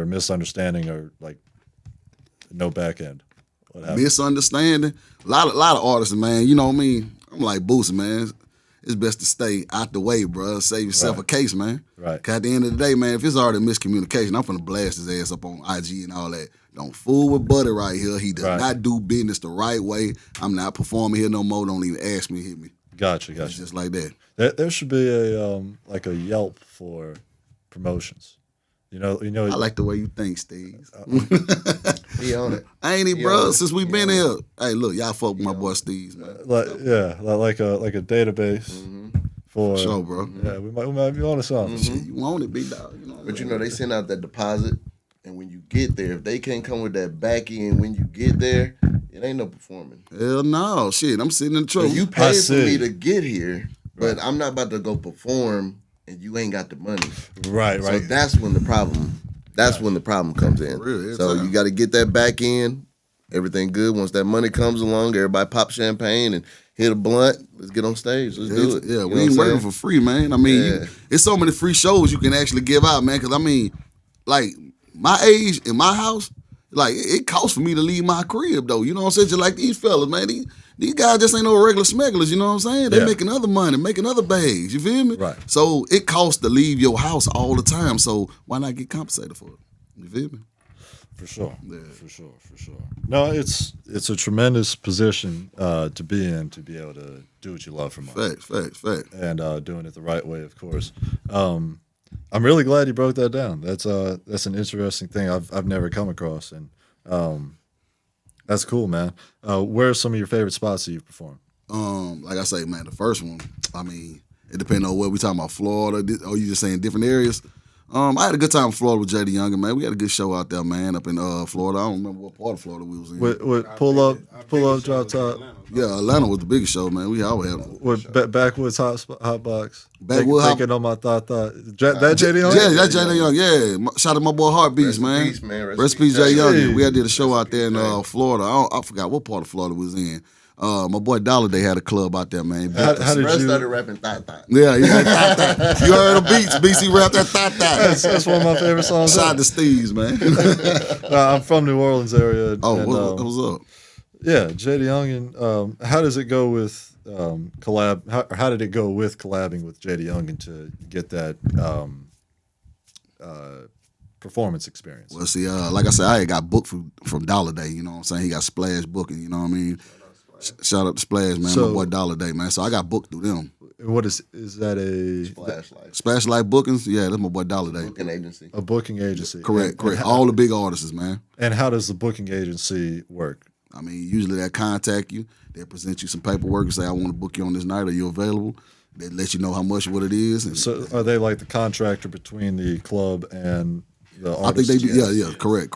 Speaker 1: a misunderstanding or like no back end? What happens?
Speaker 2: Misunderstanding. A lot of artists, man. You know what I mean? I'm like Boosie, man. It's best to stay out the way, bro. Save yourself a case, man.
Speaker 1: Right.
Speaker 2: 'Cause at the end of the day, man, if it's already miscommunication, I'm finna blast his ass up on IG and all that. Don't fool with Buddy right here. He does
Speaker 1: Right.
Speaker 2: not do business the right way. I'm not performing here no more. Don't even ask me to hit me.
Speaker 1: Gotcha.
Speaker 2: It's just like that.
Speaker 1: There should be a Yelp for promotions. You know.
Speaker 2: I like the way you think, Steve.
Speaker 3: He on it.
Speaker 2: Ain't he, bro? Since we been here. Hey, look, y'all fuck with my boy Steve, man.
Speaker 1: like a database for
Speaker 2: Sure, bro.
Speaker 1: Yeah, we might be on to something.
Speaker 2: Shit, you want it, big dog. You know
Speaker 3: But you know, they send out that deposit, and when you get there, if they can't come with that back end when you get there, it ain't no performing.
Speaker 2: Hell no. Shit, I'm sitting in the
Speaker 3: So
Speaker 2: truck.
Speaker 3: you paid for
Speaker 1: see.
Speaker 3: me to get here, but I'm not about to go perform and you ain't got the money.
Speaker 1: Right.
Speaker 3: So that's when the problem That's when the problem comes in.
Speaker 2: Real,
Speaker 3: So you got to get that back in, everything good. Once that money comes along, everybody pop champagne and hit a blunt. Let's get on stage. Let's do it.
Speaker 2: Yeah,
Speaker 3: You
Speaker 2: we
Speaker 3: know
Speaker 2: ain't
Speaker 3: what I'm
Speaker 2: working
Speaker 3: saying?
Speaker 2: for free, man. I mean, it's so many free shows you can actually give out, man. Because I mean, like my age in my house, like it costs for me to leave my crib though. You know what I'm saying? Just like these fellas, man. These guys just ain't no regular smugglers. You know what I'm saying? They making other money, making other bags. You feel me?
Speaker 1: Right.
Speaker 2: So it costs to leave your house all the time. So why not get compensated for it? You feel me?
Speaker 1: For sure. Yeah. For sure. No, it's a tremendous position to be in, to be able to do what you love for money.
Speaker 2: Facts.
Speaker 1: And doing it the right way, of course. I'm really glad you broke that down. That's an interesting thing I've never come across, and that's cool, man. Where are some of your favorite spots that you've performed?
Speaker 2: Like I say, man, the first one, I mean, it depends on what we talking about, Florida, or you just saying different areas. I had a good time in Florida with JD Younger, man. We had a good show out there, man, up in Florida. I don't remember what part of Florida we was in.
Speaker 1: With pull up, drop top.
Speaker 2: Yeah, Atlanta was the biggest show, man. We always had them.
Speaker 1: With Backwoods Hot Box.
Speaker 2: Backwoods Hot-
Speaker 1: Taking on my thought. That JD Young?
Speaker 2: Yeah, that's JD Young. Yeah, shout out to my boy Heartbeats, man.
Speaker 3: Peace, man.
Speaker 2: Rest in peace, Jay
Speaker 3: Jay.
Speaker 2: Young. We had did a show out there in Florida. I forgot what part of Florida we was in. My boy Dollar Day had a club out there, man.
Speaker 1: How did
Speaker 3: Russ
Speaker 1: you?
Speaker 3: started rapping thought.
Speaker 2: Yeah, he said thot. You heard the beats. BC rap that thot.
Speaker 1: That's one of my favorite songs.
Speaker 2: Shout out to Steve's, man.
Speaker 1: I'm from New Orleans area.
Speaker 2: Oh,
Speaker 1: and,
Speaker 2: what's up?
Speaker 1: Yeah, JD Young. And how does it go with collab? How did it go with collabing with JD Young and to get that performance experience?
Speaker 2: Well, see, like I said, I had got booked from Dollar Day. You know what I'm saying? He got Splash booking. You know what I mean? Shout out to Splash, man.
Speaker 1: So-
Speaker 2: My boy Dollar Day, man. So I got booked through them.
Speaker 1: What is that
Speaker 3: Flashlight.
Speaker 2: Splash Light Bookings. Yeah, that's my boy Dollar Day.
Speaker 3: Booking agency.
Speaker 1: a booking agency?
Speaker 2: Correct.
Speaker 1: And
Speaker 2: All the big artists, man.
Speaker 1: And how does the booking agency work?
Speaker 2: I mean, usually they contact you. They present you some paperwork and say, I want to book you on this night. Are you available? They let you know how much, what it is. And
Speaker 1: So are they like the contractor between the club and the artist?
Speaker 2: I think they do. Yeah. Correct.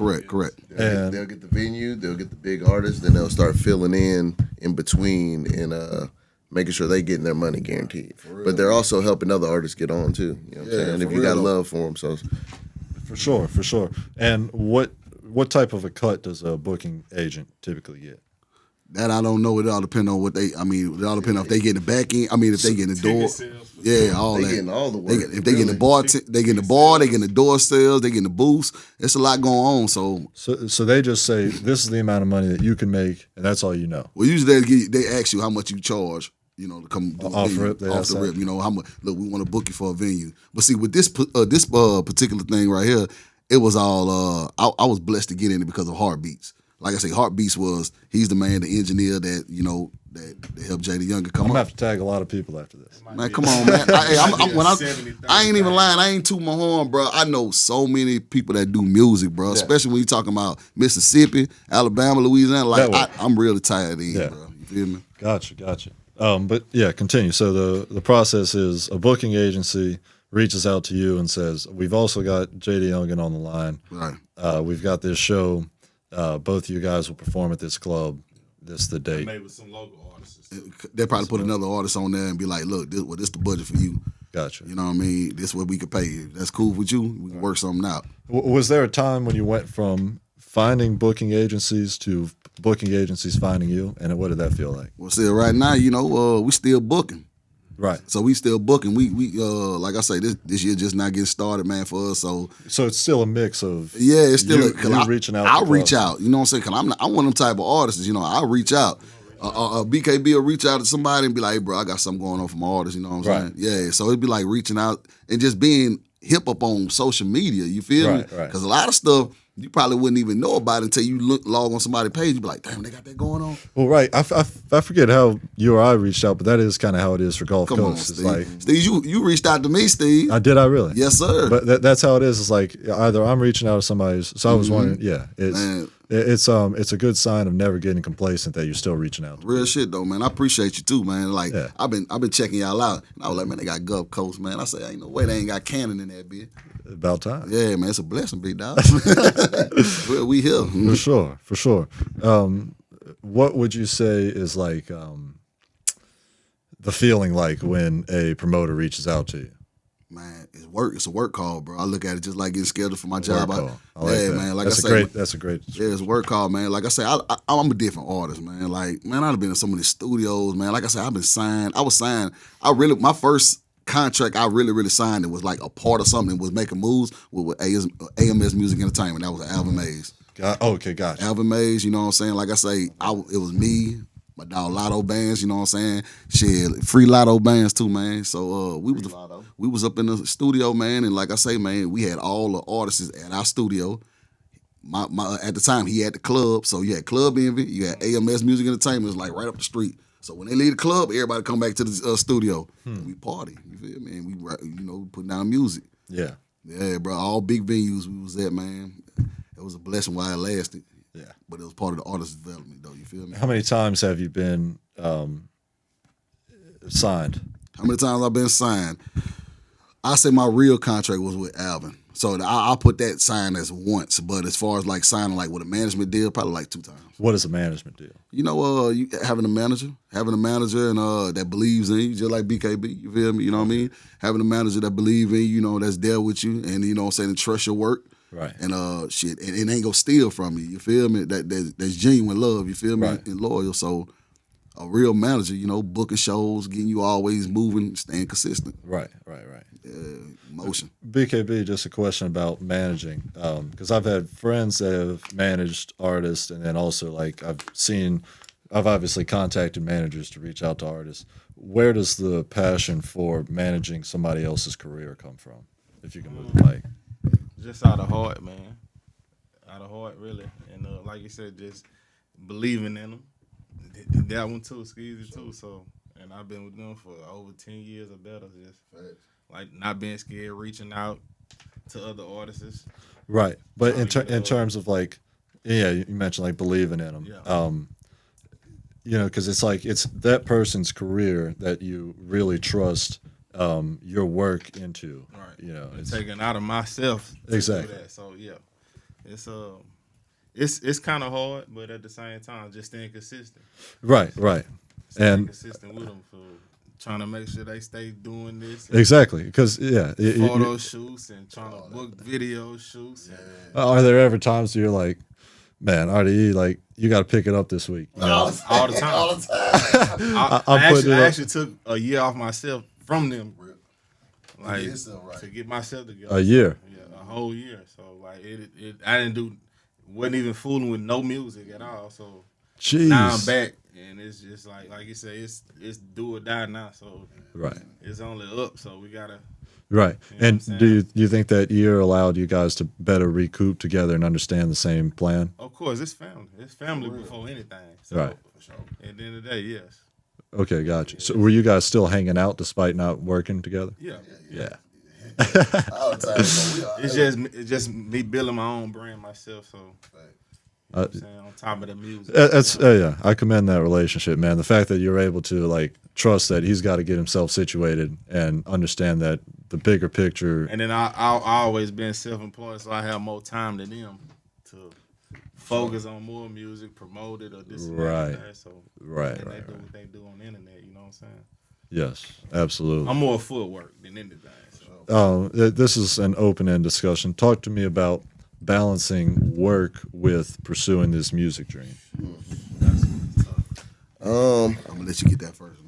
Speaker 1: And-
Speaker 3: They'll get the venue, they'll get the big artists, then they'll start filling in between and making sure they getting their money guaranteed. But they're also helping other artists get on too. You know what I'm saying? If you got love for them, so
Speaker 1: For sure. And what type of a cut does a booking agent typically get?
Speaker 2: That I don't know. It all depends on what they. I mean, it all depends on if they get the back end. I mean, if they get the door. Yeah, all
Speaker 3: they
Speaker 2: that.
Speaker 3: getting all the work.
Speaker 2: If they get the bar, they get the bar. They get the door sales. They get the booths. It's a lot going on. So
Speaker 1: they just say this is the amount of money that you can make, and that's all you know.
Speaker 2: well, usually they ask you how much you charge. You know, to come do a
Speaker 1: Off
Speaker 2: venue,
Speaker 1: rip, they
Speaker 2: off
Speaker 1: ask
Speaker 2: the
Speaker 1: that.
Speaker 2: rip. You know how much? Look, we want to book you for a venue. But see, with this particular thing right here, it was all. I was blessed to get in it because of Heartbeats. Like I say, Heartbeats he's the man, the engineer that that helped JD Younger come
Speaker 1: I'm
Speaker 2: up.
Speaker 1: gonna have to tag a lot of people after this.
Speaker 2: Man, come on, man. I ain't even lying. I ain't tooting my horn, bro. I know so many people that do music, bro. Especially when you talking about Mississippi, Alabama, Louisiana. Like I'm really tired in, bro. You feel me?
Speaker 1: Gotcha. But yeah, continue. So the process is a booking agency reaches out to you and says, "We've also got JD Youngin on the line.
Speaker 2: Right.
Speaker 1: We've got this show. Both of you guys will perform at this club. This is the date."
Speaker 5: Maybe with some local artists.
Speaker 2: They probably put another artist on there and be like, "Look, this the budget for you.
Speaker 1: Gotcha.
Speaker 2: You know what I mean? This is what we could pay you. That's cool with you. We can work something out."
Speaker 1: Was there a time when you went from finding booking agencies to booking agencies finding you, and what did that feel like?
Speaker 2: Well, see, right now, we still booking.
Speaker 1: Right.
Speaker 2: So we still booking. We like I say, this year just not getting started, man, for us. So
Speaker 1: it's still a mix of
Speaker 2: it's still
Speaker 1: you reaching out.
Speaker 2: I'll reach out. You know what I'm saying? Cause I'm one of them type of artists. I'll reach out. BKB will reach out to somebody and be like, "Hey, bro, I got something going on for my artist." You know what I'm saying? Yeah. So it'd be like reaching out and just being hip up on social media. You feel me?
Speaker 1: Right.
Speaker 2: Because a lot of stuff you probably wouldn't even know about until you log on somebody's page. You be like, "Damn, they got that going on."
Speaker 1: Well, right. I forget how you or I reached out, but that is kind of how it is for Gulf
Speaker 2: Come on,
Speaker 1: Coast.
Speaker 2: Steve.
Speaker 1: It's like,
Speaker 2: Steve, you reached out to me, Steve.
Speaker 1: I really?
Speaker 2: Yes, sir.
Speaker 1: But that's how it is. It's like either I'm reaching out to somebody. So I was wondering. Yeah, it's a good sign of never getting complacent that you're still reaching out.
Speaker 2: Real shit though, man. I appreciate you too, man. Like I've been checking y'all out. And I was like, man, they got Gulf Coast, man. I say, ain't no way they ain't got Canon in that bitch.
Speaker 1: About time.
Speaker 2: Yeah, man, it's a blessing, big dog. we here.
Speaker 1: For sure. What would you say is like the feeling like when a promoter reaches out to you?
Speaker 2: Man, It's work. It's a work call, bro. I look at it just like getting scheduled for my job.
Speaker 1: Work call. I like that.
Speaker 2: Man. Like
Speaker 1: that's
Speaker 2: I say,
Speaker 1: that's a great.
Speaker 2: yeah, it's a work call, man. Like I say, I'm a different artist, man. Like, man, I've been in so many studios, man. Like I said, I've been signed. I was signed. My first contract I really signed, it was like a part of something, was making moves with AMS Music Entertainment. That was Alvin Mays.
Speaker 1: Okay, gotcha.
Speaker 2: Alvin Mays, you know what I'm saying? Like I say, it was me, my dog Lotto Bands, you know what I'm saying? Shit, free Lotto Bands too, man. So we was up in the studio, man, and like I say, man, we had all the artists at our studio. My at the time he had the club, so you had Club Envy, you had AMS Music Entertainment, it's like right up the street. So when they leave the club, everybody come back to the studio. And we party, you feel me? And we put down music.
Speaker 1: Yeah.
Speaker 2: Yeah, bro. All big venues we was at, man. It was a blessing while it lasted.
Speaker 1: Yeah.
Speaker 2: But it was part of the artist development, though. You feel me?
Speaker 1: How many times have you been signed?
Speaker 2: How many times I've been signed? I say my real contract was with Alvin. So I'll put that sign as once. But as far as like signing like with a management deal, probably like 2 times.
Speaker 1: What is a management deal?
Speaker 2: You know, you having a manager and that believes in you, just like BKB, you feel me? You know what I mean? Having a manager that believe in you, that's there with you, and you know what I'm saying, and trust your work.
Speaker 1: Right.
Speaker 2: And shit, and it ain't gonna steal from you, you feel me? That's genuine love, you feel me?
Speaker 1: Right.
Speaker 2: And loyal. So a real manager, booking shows, getting you always moving, staying consistent.
Speaker 1: Right.
Speaker 2: Motion.
Speaker 1: BKB, just a question about managing, because I've had friends that have managed artists, and then also like I've obviously contacted managers to reach out to artists. Where does the passion for managing somebody else's career come from? If you can move the mic.
Speaker 5: Just out of heart, man. Out of heart, really. And like you said, just believing in them. That one too, Skeezy too. So, and I've been with them for over 10 years or better. Just like not being scared, reaching out to other artists.
Speaker 1: Right, but in terms of like, yeah, you mentioned like believing in them.
Speaker 5: Yeah.
Speaker 1: Because it's like it's that person's career that you really trust your work into.
Speaker 5: Right. It's taking out of myself.
Speaker 1: Exactly.
Speaker 5: Do that. So yeah, it's kind of hard, but at the same time, just staying consistent.
Speaker 1: Right.
Speaker 5: Staying consistent with them for trying to make sure they stay doing this.
Speaker 1: Exactly, because
Speaker 5: photo shoots and trying to book video shoots.
Speaker 1: Are there ever times where you're like, man, RDE, like you got to pick it up this week?
Speaker 5: All the time. All the time. I actually took a year off myself from them, like to get myself together.
Speaker 1: A year.
Speaker 5: Yeah, a whole year. So like wasn't even fooling with no music at all. So now I'm back, and it's just like you said, it's do or die now. So it's only up. So we gotta.
Speaker 1: Right. And do you think that year allowed you guys to better recoup together and understand the same plan?
Speaker 5: Of course, it's family. It's family before anything. So,
Speaker 1: right.
Speaker 5: For sure. At the end of the day, yes.
Speaker 1: Okay, gotcha. So were you guys still hanging out despite not working together?
Speaker 5: Yeah.
Speaker 2: All the time.
Speaker 5: It's just me building my own brand myself. So. On top of the music.
Speaker 1: I commend that relationship, man. The fact that you're able to like trust that he's got to get himself situated and understand that the bigger picture.
Speaker 5: And then I always been self-employed, so I have more time than them to focus on more music, promote it, or this and that. So they do what they do on the internet. You know what I'm saying?
Speaker 1: Yes, absolutely.
Speaker 5: I'm more footwork than anything.
Speaker 1: This is an open-end discussion. Talk to me about balancing work with pursuing this music dream.
Speaker 2: I'm gonna let you get that first.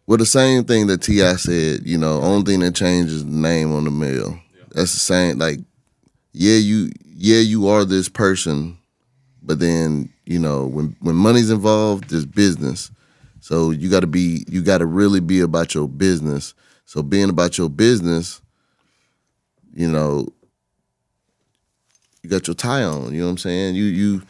Speaker 3: Well, the same thing that T.I. said, only thing that changes is the name on the mail. Yeah. That's the same. Like, you are this person, but then when money's involved, there's business. So you got to really be about your business. So being about your business. You got your tie on, you know what I'm saying? You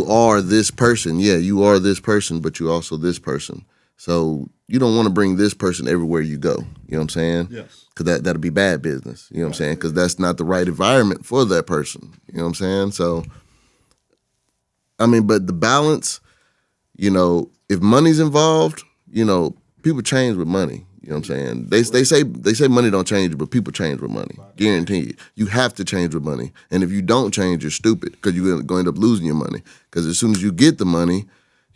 Speaker 3: are this person. Yeah, you are this person, but you're also this person. So you don't want to bring this person everywhere you go, you know what I'm saying?
Speaker 1: Yes.
Speaker 3: Because that'll be bad business, you know what I'm saying? Because that's not the right environment for that person, you know what I'm saying? So, but the balance, if money's involved, people change with money. You know what I'm saying? They say money don't change, but people change with money. Guarantee you. You have to change with money. And if you don't change, you're stupid because you're going to end up losing your money. Because as soon as you get the money,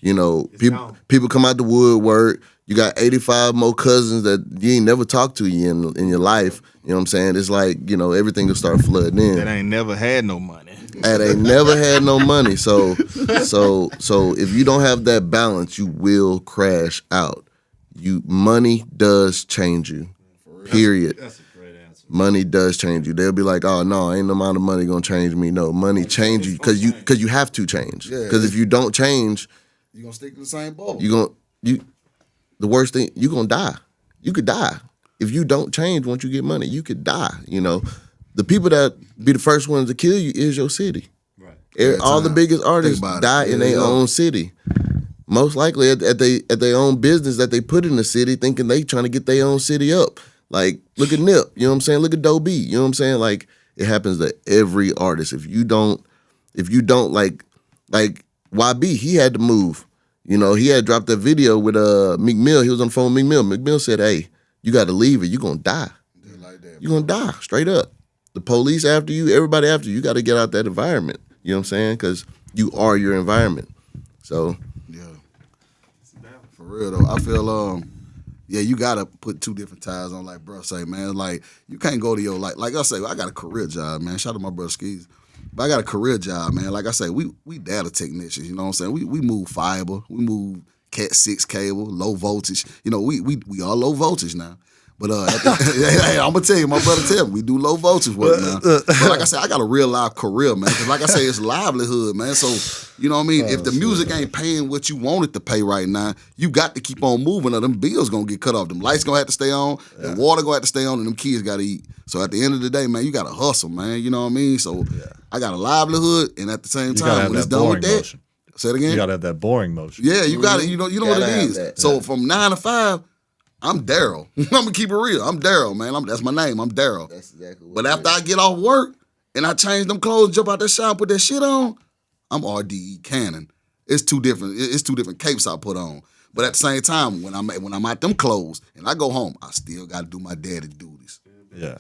Speaker 3: people come out the woodwork. You got 85 more cousins that you ain't never talked to in your life. You know what I'm saying? It's like, everything will start flooding in.
Speaker 5: That ain't never had no money.
Speaker 3: And they never had no money. So if you don't have that balance, you will crash out. Money does change you. Period.
Speaker 1: That's a great answer.
Speaker 3: Money does change you. They'll be like, "Oh no, ain't no amount of money gonna change me." No, money change you because you have to change. Because if you don't change,
Speaker 2: You gonna stick in the same boat.
Speaker 3: the worst thing, you gonna die. You could die if you don't change. Once you get money, you could die. The people that be the first ones to kill you is your city.
Speaker 1: Right.
Speaker 3: All the biggest artists die in their own city. Most likely at their own business that they put in the city, thinking they trying to get their own city up. Like, look at Nip, you know what I'm saying? Look at Doe B, you know what I'm saying? Like, it happens to every artist. If you don't like YB, he had to move. He had dropped that video with Meek Mill. He was on the phone with Meek Mill. Meek Mill said, "Hey, you got to leave it. You're going to die. You're going to die, straight up. The police after you, everybody after you. You got to get out that environment." You know what I'm saying? Because you are your environment. So,
Speaker 2: Yeah. For real though, I feel you gotta put two different ties on. Like bro say, man, like you can't go to your like I say, I got a career job, man. Shout out to my brother Skis. But I got a career job, man. Like I say, we data technicians, you know what I'm saying? We move fiber, we move Cat 6 cable, low voltage. We are low voltage now. But hey, I'm gonna tell you, my brother tell me, we do low voltage work now. But like I said, I got a real live career, man. Cause like I say, it's livelihood, man. So you know what I mean? If the music ain't paying what you want it to pay right now, you got to keep on moving or them bills gonna get cut off. Them lights gonna have to stay on, the water gonna have to stay on, and them kids gotta eat. So at the end of the day, man, you gotta hustle, man. You know what I mean? So I got a livelihood, and at the same time, when it's done with that,
Speaker 1: motion.
Speaker 2: say it again.
Speaker 1: You gotta have that boring motion.
Speaker 2: Yeah, you got it. You know what it is.
Speaker 3: that.
Speaker 2: So from 9 to 5, I'm Daryl. I'm gonna keep it real. I'm Daryl, man. That's my name. I'm Daryl.
Speaker 3: that's exactly what
Speaker 2: But after I get off work and I change them clothes, jump out that shop, put that shit on, I'm RDE Canon. It's two different capes I put on. But at the same time, when I'm at them clothes and I go home, I still got to do my daddy duties.
Speaker 1: Yeah.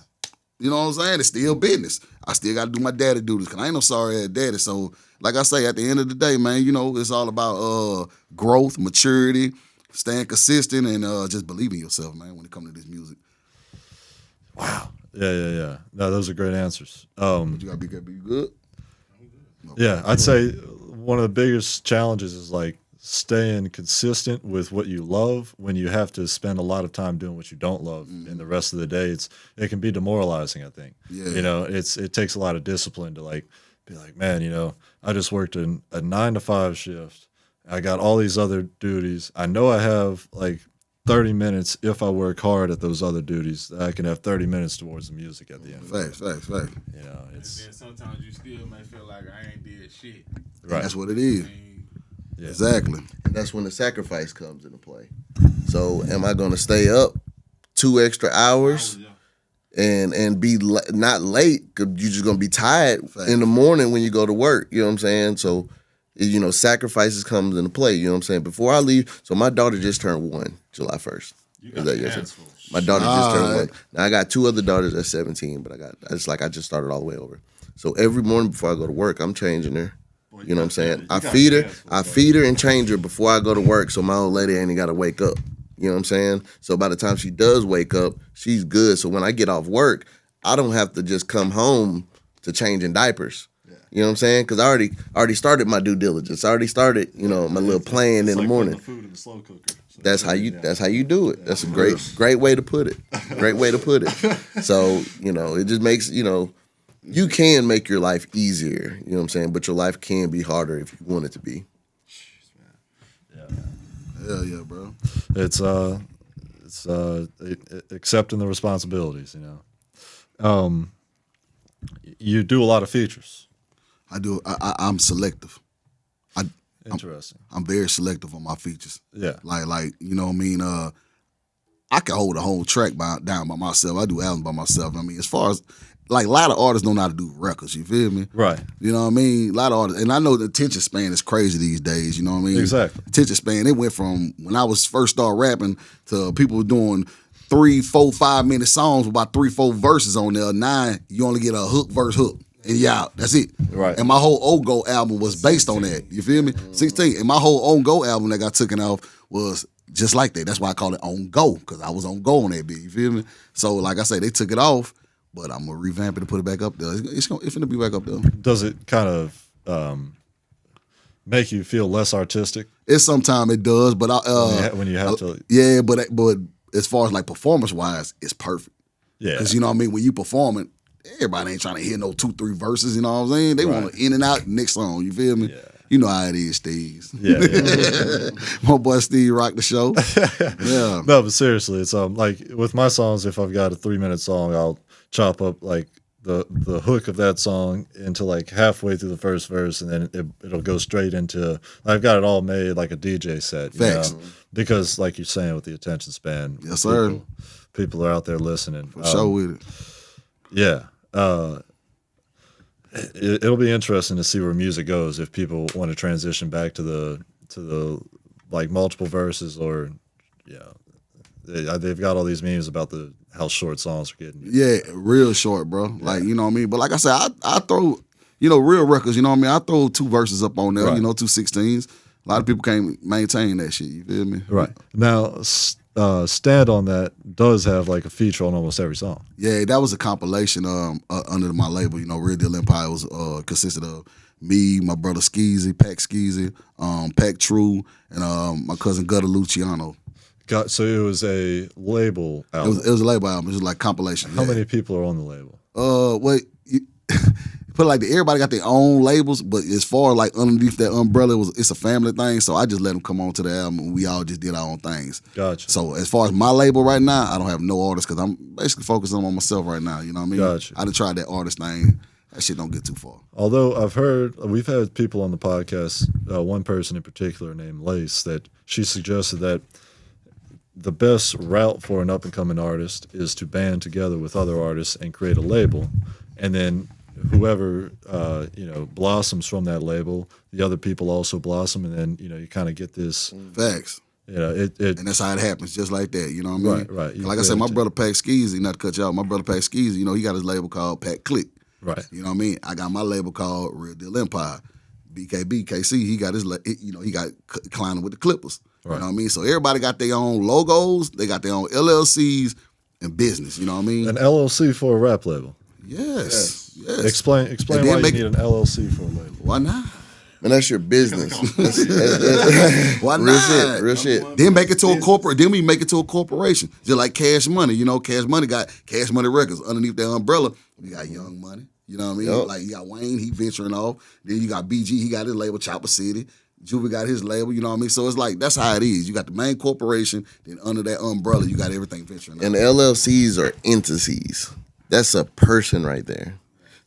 Speaker 2: You know what I'm saying? It's still business. I still got to do my daddy duties because I ain't no sorry ass daddy. So, like I say, at the end of the day, man, it's all about growth, maturity, staying consistent, and just believing yourself, man, when it comes to this music.
Speaker 1: Wow. Yeah. No, those are great answers.
Speaker 2: But you got to be good.
Speaker 1: Yeah, I'd say one of the biggest challenges is like staying consistent with what you love when you have to spend a lot of time doing what you don't love, and the rest of the day it can be demoralizing. I think.
Speaker 2: Yeah.
Speaker 1: It takes a lot of discipline to like be like, man, I just worked a 9 to 5 shift. I got all these other duties. I know I have like 30 minutes if I work hard at those other duties. I can have 30 minutes towards the music at the end.
Speaker 2: Facts.
Speaker 1: It's
Speaker 5: And then sometimes you still may feel like I ain't did shit.
Speaker 1: right.
Speaker 2: That's what it is.
Speaker 1: Yeah.
Speaker 2: Exactly.
Speaker 3: And that's when the sacrifice comes into play. So, am I going to stay up 2 extra hours and be not late? Because you're just going to be tired in the morning when you go to work. You know what I'm saying? So, sacrifices comes into play. You know what I'm saying? Before I leave, so my daughter just turned 1 July 1st. My daughter just turned 1. Now I got 2 other daughters at 17, but I just started all the way over. So every morning before I go to work, I'm changing her. You know what I'm saying? I feed her and change her before I go to work, so my old lady ain't got to wake up. You know what I'm saying? So by the time she does wake up, she's good. So when I get off work, I don't have to just come home to changing diapers. You know what I'm saying? Because I already started my due diligence. I already started, my little plan in the morning.
Speaker 1: Putting the food in the slow cooker. So
Speaker 3: that's how you do it. That's a great way to put it. Great way to put it. So, it just makes, you can make your life easier, you know what I'm saying? But your life can be harder if you want it to be.
Speaker 2: Hell yeah, bro.
Speaker 1: It's accepting the responsibilities, You do a lot of features.
Speaker 2: I do. I'm selective.
Speaker 1: Interesting.
Speaker 2: I'm very selective on my features.
Speaker 1: Yeah.
Speaker 2: Like you know what I mean? I can hold a whole track down by myself. I do albums by myself. I mean, as far as like a lot of artists don't know how to do records, you feel me?
Speaker 1: Right.
Speaker 2: You know what I mean? A lot of artists, and I know the attention span is crazy these days, you know what I mean?
Speaker 1: Exactly.
Speaker 2: Attention span, it went from when I was first start rapping to people doing 3, 4, 5 minute songs with about 3, 4 verses on there. 9, you only get a hook, verse, hook. And you out. That's it.
Speaker 1: Right.
Speaker 2: And my whole Old Go album was based on that. You feel me? 16. And my whole Old Go album that got taken off was just like that. That's why I call it on go, because I was on go on that beat. You feel me? So like I say, they took it off, but I'm gonna revamp it and put it back up there. It's gonna be back up there.
Speaker 1: Does it kind of make you feel less artistic?
Speaker 2: It's sometimes it does, but
Speaker 1: When you have to,
Speaker 2: yeah, but as far as like performance wise, it's perfect.
Speaker 1: yeah,
Speaker 2: Because you know what I mean, when you performing, everybody ain't trying to hear no 2-3 verses. You know what I'm saying? They want to in and out next song. You feel me?
Speaker 1: Yeah.
Speaker 2: You know how it is, Steve.
Speaker 1: yeah.
Speaker 2: My boy Steve rocked the show. Yeah.
Speaker 1: No, but seriously, it's like with my songs, if I've got a 3-minute song, I'll chop up like the hook of that song into like halfway through the first verse, and then it'll go straight into. I've got it all made like a DJ set. You
Speaker 2: Facts.
Speaker 1: know? Because like you're saying with the attention span,
Speaker 2: Yes, sir.
Speaker 1: People are out there listening.
Speaker 2: For sure with it.
Speaker 1: Yeah. It'll be interesting to see where music goes if people want to transition back to the like multiple verses, or they've got all these memes about how short songs are getting.
Speaker 2: Yeah, real short, bro. Like, you know what I mean? But like I said, I throw, real records, you know what I mean? I throw 2 verses up on there,
Speaker 1: Right.
Speaker 2: 2 16s. A lot of people can't maintain that shit, you feel me?
Speaker 1: Right. Now, Stand On That does have like a feature on almost every song.
Speaker 2: Yeah, that was a compilation under my label. Real Deal Empire was consisted of me, my brother Skeezy, Pac Skeezy, Pac True, and my cousin Gutter Luciano.
Speaker 1: So it was a label
Speaker 2: It
Speaker 1: album.
Speaker 2: was a label album. It was like compilation.
Speaker 1: How many people are on the label?
Speaker 2: Put it like that, everybody got their own labels, but as far as like underneath that umbrella, it's a family thing. So I just let them come on to the album, and we all just did our own things.
Speaker 1: Gotcha.
Speaker 2: So as far as my label right now, I don't have no artists because I'm basically focusing on myself right now. You know what I mean?
Speaker 1: Gotcha.
Speaker 2: I done tried that artist thing. That shit don't get too far.
Speaker 1: Although we've had people on the podcast, one person in particular named Lace, that she suggested that the best route for an up-and-coming artist is to band together with other artists and create a label, and then whoever blossoms from that label, the other people also blossom, and then you kind of get this.
Speaker 2: Facts.
Speaker 1: It
Speaker 2: And that's how it happens, just like that. You know what I mean?
Speaker 1: Right.
Speaker 2: Like I said, my brother Pac Skeezy, not to cut you out, my brother Pac Skeezy, he got his label called Pac Click.
Speaker 1: right.
Speaker 2: You know what I mean? I got my label called Real Deal Empire. BKB, KC, he got his, he got climbing with the Clippers.
Speaker 1: Right.
Speaker 2: You know what I mean? So everybody got their own logos, they got their own LLCs and business. You know what I mean?
Speaker 1: An LLC for a rap label.
Speaker 2: Yes.
Speaker 1: Explain
Speaker 2: And
Speaker 1: why
Speaker 2: then
Speaker 1: you
Speaker 2: make
Speaker 1: need an LLC for a label.
Speaker 2: Why not?
Speaker 3: Man, that's your business.
Speaker 2: Why
Speaker 3: Real
Speaker 2: not?
Speaker 3: shit. Real shit.
Speaker 2: Then make it to a corporate. Then we make it to a corporation, just like Cash Money. Cash Money got Cash Money Records underneath that umbrella. We got Young Money. You know what I mean?
Speaker 3: Yep.
Speaker 2: Like you got Wayne, he venturing off. Then you got BG, he got his label Chopper City. Juvie got his label. You know what I mean? So it's like that's how it is. You got the main corporation. Then under that umbrella, you got everything venturing.
Speaker 3: And
Speaker 2: off.
Speaker 3: LLCs are entities. That's a person right there.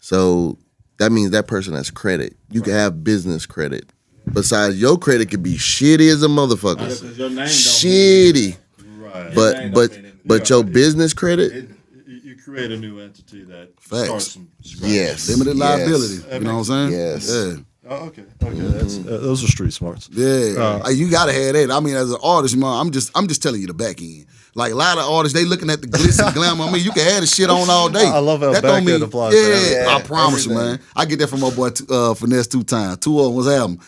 Speaker 3: So that means that person has credit. You can have business credit. Besides, your credit could be shitty as a motherfucker.
Speaker 5: Because your name don't
Speaker 3: Shitty.
Speaker 1: Right.
Speaker 3: But your business credit,
Speaker 1: You create a new entity that
Speaker 2: Facts.
Speaker 1: starts from scratch.
Speaker 3: yes.
Speaker 2: Limited
Speaker 3: yes.
Speaker 2: liability. You know what I'm saying?
Speaker 3: Yes.
Speaker 2: Yeah.
Speaker 1: Oh, okay. That's, those are street smarts.
Speaker 2: Yeah, you gotta have that. I mean, as an artist, I'm just telling you the back end. Like a lot of artists, they looking at the glitz and glamour. I mean, you can have the shit on all day.
Speaker 1: I love how
Speaker 2: that
Speaker 1: back
Speaker 2: don't mean,
Speaker 1: end applies to everything.
Speaker 2: I promise you, man. I get that from my boy Finesse 2 times. 2 of them was album.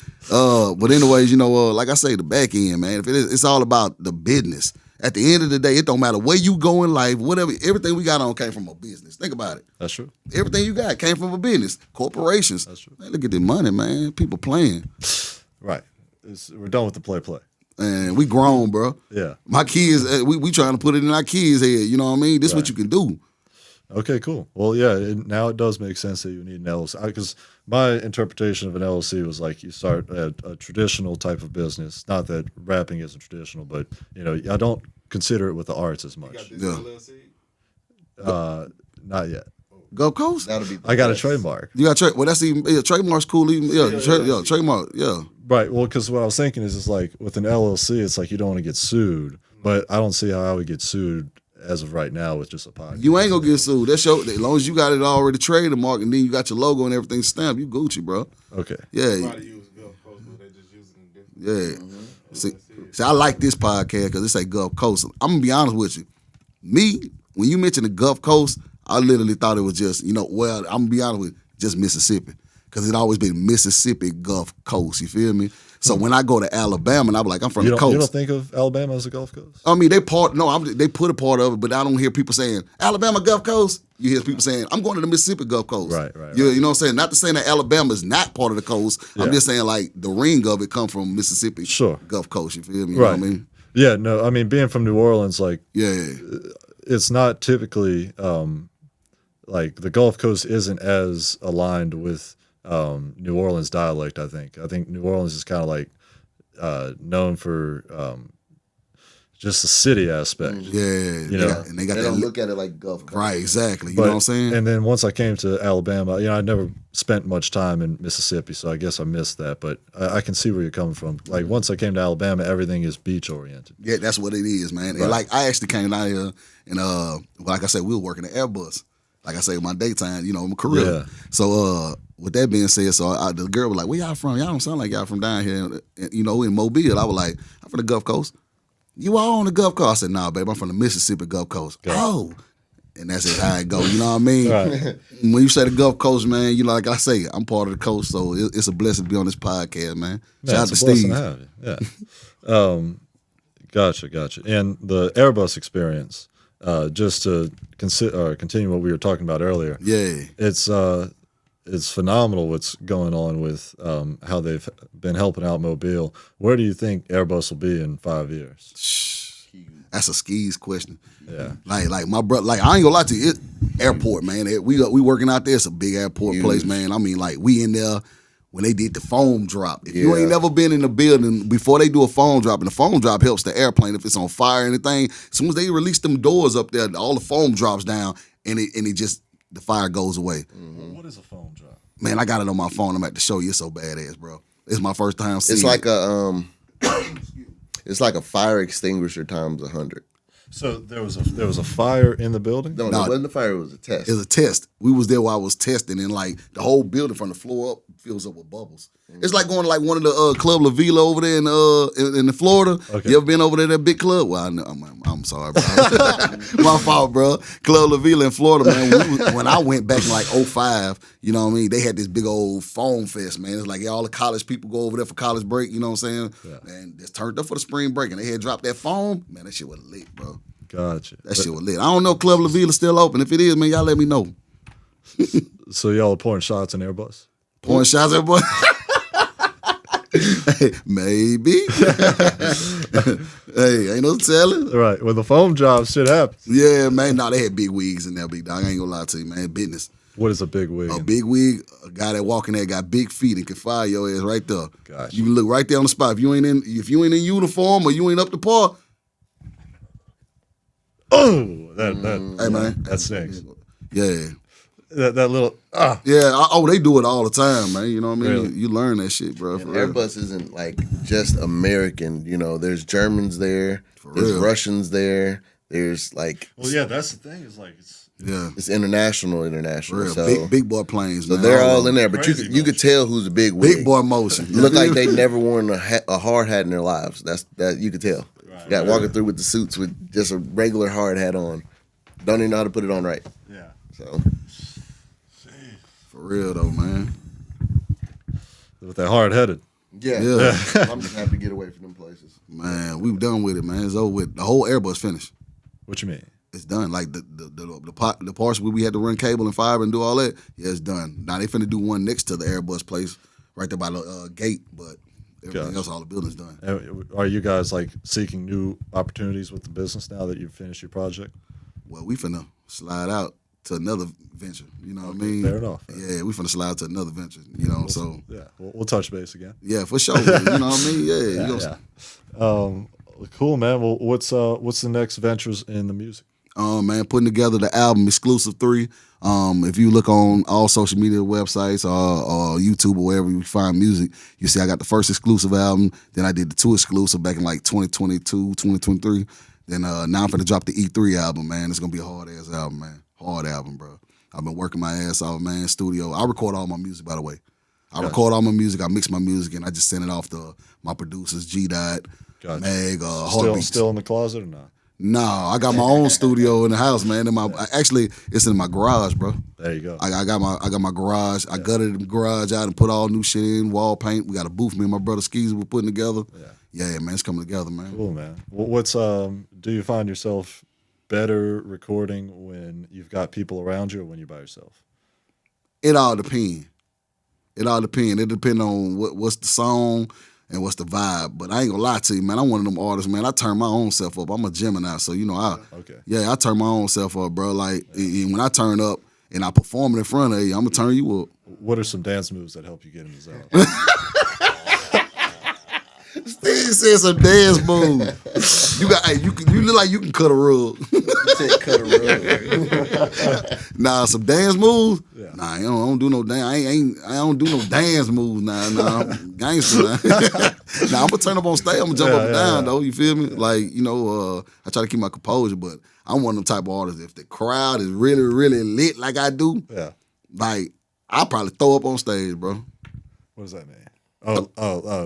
Speaker 2: But anyways, like I say, the back end, man. If it's all about the business. At the end of the day, it don't matter where you go in life, whatever. Everything we got on came from a business. Think about it.
Speaker 1: That's true.
Speaker 2: Everything you got came from a business. Corporations.
Speaker 1: That's true.
Speaker 2: Man, look at the money, man. People playing.
Speaker 1: Right. We're done with the play.
Speaker 2: And we grown, bro.
Speaker 1: Yeah.
Speaker 2: My kids, we trying to put it in our kids' head. You know what I mean? This is what you can do.
Speaker 1: Okay, cool. Well, yeah, now it does make sense that you need an LLC. Because my interpretation of an LLC was like you start a traditional type of business. Not that rapping isn't traditional, but, I don't consider it with the arts as much.
Speaker 2: Yeah.
Speaker 1: Not yet.
Speaker 2: Gulf Coast?
Speaker 3: That'll be
Speaker 1: I got a trademark.
Speaker 2: You got well, that's even trademark's cool. Even trademark. Yeah.
Speaker 1: Right. Well, because what I was thinking is like with an LLC, it's like you don't want to get sued. But I don't see how I would get sued as of right now with just a podcast.
Speaker 2: You ain't gonna get sued. That's your. As long as you got it already trademarked and then you got your logo and everything stamped, you Gucci, bro.
Speaker 1: Okay.
Speaker 2: Yeah.
Speaker 5: Somebody use Gulf Coast, but they just using it different.
Speaker 2: Yeah. See, I like this podcast because it say Gulf Coast. I'm gonna be honest with you. Me, when you mentioned the Gulf Coast, I literally thought it was just, I'm gonna be honest with you, just Mississippi. Because it always been Mississippi Gulf Coast, you feel me? So when I go to Alabama, and I'm like, I'm from the coast.
Speaker 1: You don't think of Alabama as a Gulf Coast?
Speaker 2: I mean, they put a part of it, but I don't hear people saying Alabama Gulf Coast. You hear people saying I'm going to the Mississippi Gulf Coast.
Speaker 1: Right.
Speaker 2: You know what I'm saying? Not to say that Alabama is not part of the coast.
Speaker 1: Yeah.
Speaker 2: I'm just saying like the ring of it come from Mississippi Gulf Coast. You feel me? You know what I mean?
Speaker 1: Yeah. No. I mean, being from New Orleans, like it's not typically like the Gulf Coast isn't as aligned with New Orleans dialect. I think New Orleans is kind of like known for just the city aspect.
Speaker 2: Yeah, and they
Speaker 3: don't look at it like Gulf Coast.
Speaker 2: Right, exactly. You know what I'm saying?
Speaker 1: And then once I came to Alabama, I never spent much time in Mississippi, so I guess I missed that. But I can see where you're coming from. Like once I came to Alabama, everything is beach oriented.
Speaker 2: Yeah, that's what it is, man.
Speaker 1: Right.
Speaker 2: And like I actually came down here, and like I said, we were working at Airbus. Like I say, my daytime, my career.
Speaker 1: Yeah.
Speaker 2: So with that being said, the girl was like, "Where y'all from? Y'all don't sound like y'all from down here, in Mobile." I was like, "I'm from the Gulf Coast." "You all on the Gulf Coast?" I said, "Nah, babe, I'm from the Mississippi Gulf Coast."
Speaker 1: Gotcha.
Speaker 2: Oh, and that's just how it go. You know what I mean?
Speaker 1: Right.
Speaker 2: When you say the Gulf Coast, man, like I say, I'm part of the coast, so it's a blessing to be on this podcast, man. Shout out to
Speaker 1: it's a blessing
Speaker 2: Steve.
Speaker 1: to have you. Yeah. Gotcha. And the Airbus experience, just to continue what we were talking about earlier.
Speaker 2: Yeah.
Speaker 1: It's phenomenal what's going on with how they've been helping out Mobile. Where do you think Airbus will be in 5 years?
Speaker 2: That's a skis question.
Speaker 1: Yeah.
Speaker 2: Like my brother, like I ain't gonna lie to you, airport, man. We working out there. It's a big airport place, man. I mean, like we in there when they did the foam drop. If you ain't never been in the building before they do a foam drop, and the foam drop helps the airplane if it's on fire or anything. As soon as they release them doors up there, all the foam drops down, and it just the fire goes away.
Speaker 1: Mm-hmm. What is a foam drop?
Speaker 2: Man, I got it on my phone. I'm about to show you. It's so badass, bro. It's my first time seeing
Speaker 3: It's like
Speaker 2: it.
Speaker 3: it's like a fire extinguisher times 100.
Speaker 1: So there was a fire in the building?
Speaker 3: No, it wasn't a fire. It was a test.
Speaker 2: It's a test. We was there while I was testing, and like the whole building from the floor up fills up with bubbles. It's like going to like one of the Club La Vila over there in the Florida.
Speaker 1: Okay.
Speaker 2: You ever been over there, that big club? Well, I'm sorry, bro. My fault, bro. Club La Vila in Florida, man. When I went back in like 2005, you know what I mean? They had this big old foam fest, man. It's like all the college people go over there for college break, you know what I'm saying?
Speaker 1: Yeah.
Speaker 2: And it's turned up for the spring break, and they had dropped that foam. Man, that shit was lit, bro.
Speaker 1: Gotcha.
Speaker 2: That shit was lit. I don't know if Club La Vila still open. If it is, man, y'all let me know.
Speaker 1: So y'all are pouring shots in Airbus?
Speaker 2: Pouring shots at boy. Maybe. Hey, ain't no telling.
Speaker 1: Right. When the foam drops, shit happens.
Speaker 2: Yeah, man. No, they had big wigs in there, big dog. I ain't gonna lie to you, man. Business.
Speaker 1: What is a big wig?
Speaker 2: A big wig, a guy that walking there got big feet and can fire your ass right there.
Speaker 1: Gotcha.
Speaker 2: You can look right there on the spot. If you ain't in uniform or you ain't up to par.
Speaker 1: Oh, that
Speaker 2: Hey, man.
Speaker 1: that stinks.
Speaker 2: Yeah.
Speaker 1: That little
Speaker 2: Yeah. They do it all the time, man. You know what I mean?
Speaker 1: Really?
Speaker 2: You learn that shit, bro.
Speaker 3: And
Speaker 2: For real.
Speaker 3: Airbus isn't like just American. There's Germans there. There's
Speaker 2: real.
Speaker 3: Russians there. There's like
Speaker 1: Well, yeah, that's the thing. Is like
Speaker 2: Yeah.
Speaker 3: it's international.
Speaker 2: For real.
Speaker 3: So,
Speaker 2: Big boy planes,
Speaker 3: so
Speaker 2: man.
Speaker 3: they're all in there. But
Speaker 1: Crazy
Speaker 3: you could tell who's a big wig.
Speaker 2: Big boy motion.
Speaker 3: Look like they never worn a hard hat in their lives. That you could tell. Got walking through with the suits with just a regular hard hat on. Don't even know how to put it on right.
Speaker 1: yeah.
Speaker 3: So
Speaker 2: For real though, man.
Speaker 1: But they're hard headed.
Speaker 3: yeah. I'm just happy to get away from them places.
Speaker 2: Man, we done with it, man. It's over with. The whole Airbus finished.
Speaker 1: What you mean?
Speaker 2: It's done. Like the parts where we had to run cable and fiber and do all that, yeah, it's done. Now they finna do one next to the Airbus place, right there by the gate, but everything
Speaker 1: Gotcha.
Speaker 2: else, all the building's done.
Speaker 1: Are you guys like seeking new opportunities with the business now that you've finished your project?
Speaker 2: Well, we finna slide out to another venture. You know what I mean?
Speaker 1: Fair enough.
Speaker 2: Yeah, we finna slide to another venture. You know, so
Speaker 1: Yeah, we'll touch base again.
Speaker 2: yeah, for sure. You know what I mean? Yeah, you know,
Speaker 1: Cool, man. Well, what's the next ventures in the music?
Speaker 2: man, putting together the album Exclusive 3. If you look on all social media websites or YouTube or wherever you find music, you see I got the first exclusive album. Then I did the 2 exclusive back in like 2022, 2023. Then now I'm finna drop the E3 album, man. It's gonna be a hard-ass album, man. Hard album, bro. I've been working my ass off, man. Studio. I record all my music, by the way. I record all my music. I mix my music, and I just send it off to my producers, G Dot,
Speaker 1: Gotcha.
Speaker 2: Meg, Heartbeats.
Speaker 1: Still in the closet or not?
Speaker 2: No, I got my own studio in the house, man. Actually, it's in my garage, bro.
Speaker 1: There you go.
Speaker 2: I got my garage. I gutted the garage out and put all new shit in, wall paint. We got a booth me and my brother Skeezy were putting together. Yeah, man, it's coming together, man.
Speaker 1: Cool, man. What's do you find yourself better recording when you've got people around you or when you're by yourself?
Speaker 2: It all depends. It depends on what's the song and what's the vibe. But I ain't gonna lie to you, man. I'm one of them artists, man. I turn my own self up. I'm a Gemini, so I turn my own self up, bro. Like when I turn up and I perform in front of you, I'm gonna turn you up.
Speaker 1: What are some dance moves that help you get in the zone?
Speaker 2: Steve said some dance move. You look like you can cut a rug.
Speaker 3: Cut a rug.
Speaker 2: Nah, some dance moves.
Speaker 1: Yeah.
Speaker 2: Nah, I don't do no dance. I don't do no dance moves. Nah, gangster. Nah, I'm gonna turn up on stage. I'm gonna jump up and down though. You feel me? Like I try to keep my composure, but I'm one of them type of artists. If the crowd is really, really lit like I do, like I'll probably throw up on stage, bro.
Speaker 1: What does that mean? Oh,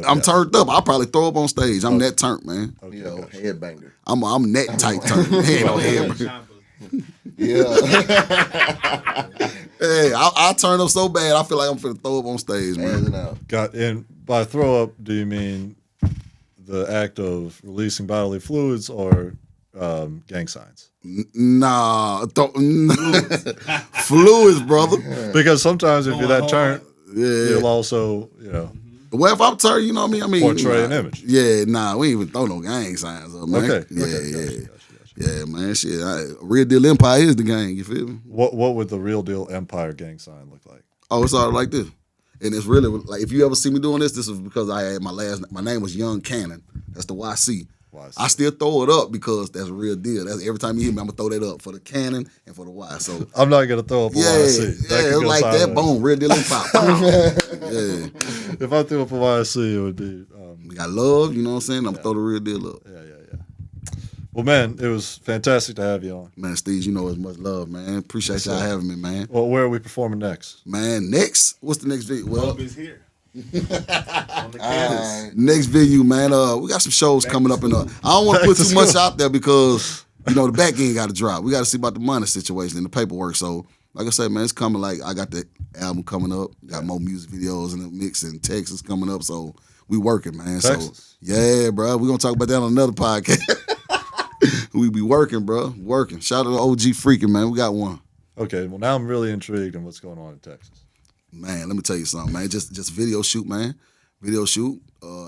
Speaker 2: I'm turned up. I'll probably throw up on stage. I'm that turned, man.
Speaker 3: You know, headbanger.
Speaker 2: I'm that tight turned. Ain't no headbanger.
Speaker 3: Yeah.
Speaker 2: Hey, I turn up so bad, I feel like I'm finna throw up on stage, man.
Speaker 1: And by throw up, do you mean the act of releasing bodily fluids or gang signs?
Speaker 2: Nah, fluids, brother.
Speaker 1: Because sometimes if you're that turned, you'll also,
Speaker 2: Well, if I'm turned, you know what I mean?
Speaker 1: portray an image.
Speaker 2: Yeah, nah, we ain't even throw no gang signs up, man.
Speaker 1: Okay.
Speaker 2: Yeah. Yeah, man, shit. Real Deal Empire is the gang, you feel me?
Speaker 1: What would the Real Deal Empire gang sign look like?
Speaker 2: Oh, it's all like this. And it's really, like, if you ever see me doing this is because I had my name was Young Canon. That's the YC. I still throw it up because that's a real deal. That's every time you hear me, I'm gonna throw that up for the Canon and for the Y. So
Speaker 1: I'm not gonna throw up a YC.
Speaker 2: It's like that. Boom, Real Deal Empire. Yeah.
Speaker 1: If I threw up a YC, it would be.
Speaker 2: We got love, you know what I'm saying? I'm gonna throw the Real Deal up.
Speaker 1: Yeah. Well, man, it was fantastic to have you on.
Speaker 2: Man, Steve, you know it's much love, man. Appreciate y'all having me, man.
Speaker 1: Well, where are we performing next?
Speaker 2: Man, next? What's the next video? Well,
Speaker 5: is here. On the campus.
Speaker 2: Next venue, man. We got some shows coming up I don't want to put too much out there because the back end got to drop. We got to see about the money situation and the paperwork. So, like I said, man, it's coming. Like I got the album coming up. Got more music videos in the mix in Texas coming up. So we working, man.
Speaker 1: Texas.
Speaker 2: So yeah, bro. We're gonna talk about that on another podcast. We be working, bro. Working. Shout out to OG Freaking, man. We got one.
Speaker 1: Okay. Well, now I'm really intrigued in what's going on in Texas.
Speaker 2: Man, let me tell you something, man. Just video shoot, man. Video shoot.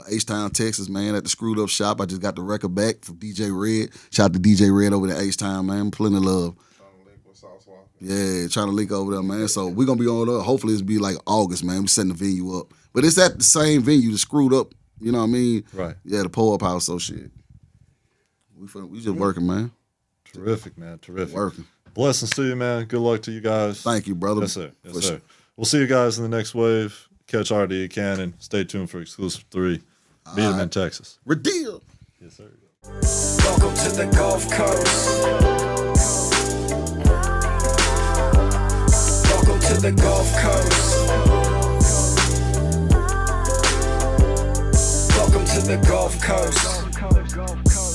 Speaker 2: H-Town, Texas, man, at the Screwed Up Shop. I just got the record back from DJ Red. Shout out to DJ Red over there at H-Town, man. Plenty of love.
Speaker 5: Trying to link with Sauce Walker.
Speaker 2: Yeah, trying to link over there, man. So we're going to be on there. Hopefully it's be like August, man. We setting the venue up. But it's at the same venue, the Screwed Up, you know what I mean?
Speaker 1: Right.
Speaker 2: Yeah, the Pull-Up House, so shit. We just working, man.
Speaker 1: Terrific, man. Terrific.
Speaker 2: Working.
Speaker 1: Blessings to you, man. Good luck to you guys.
Speaker 2: Thank you, brother.
Speaker 1: Yes, sir. Yes, sir. We'll see you guys in the next wave. Catch RDE Canon. Stay tuned for exclusive 3. Meet him in Texas.
Speaker 2: Redeal.
Speaker 1: Yes, sir.
Speaker 8: Welcome to the Gulf Coast. Welcome to the Gulf Coast. Welcome to the Gulf Coast.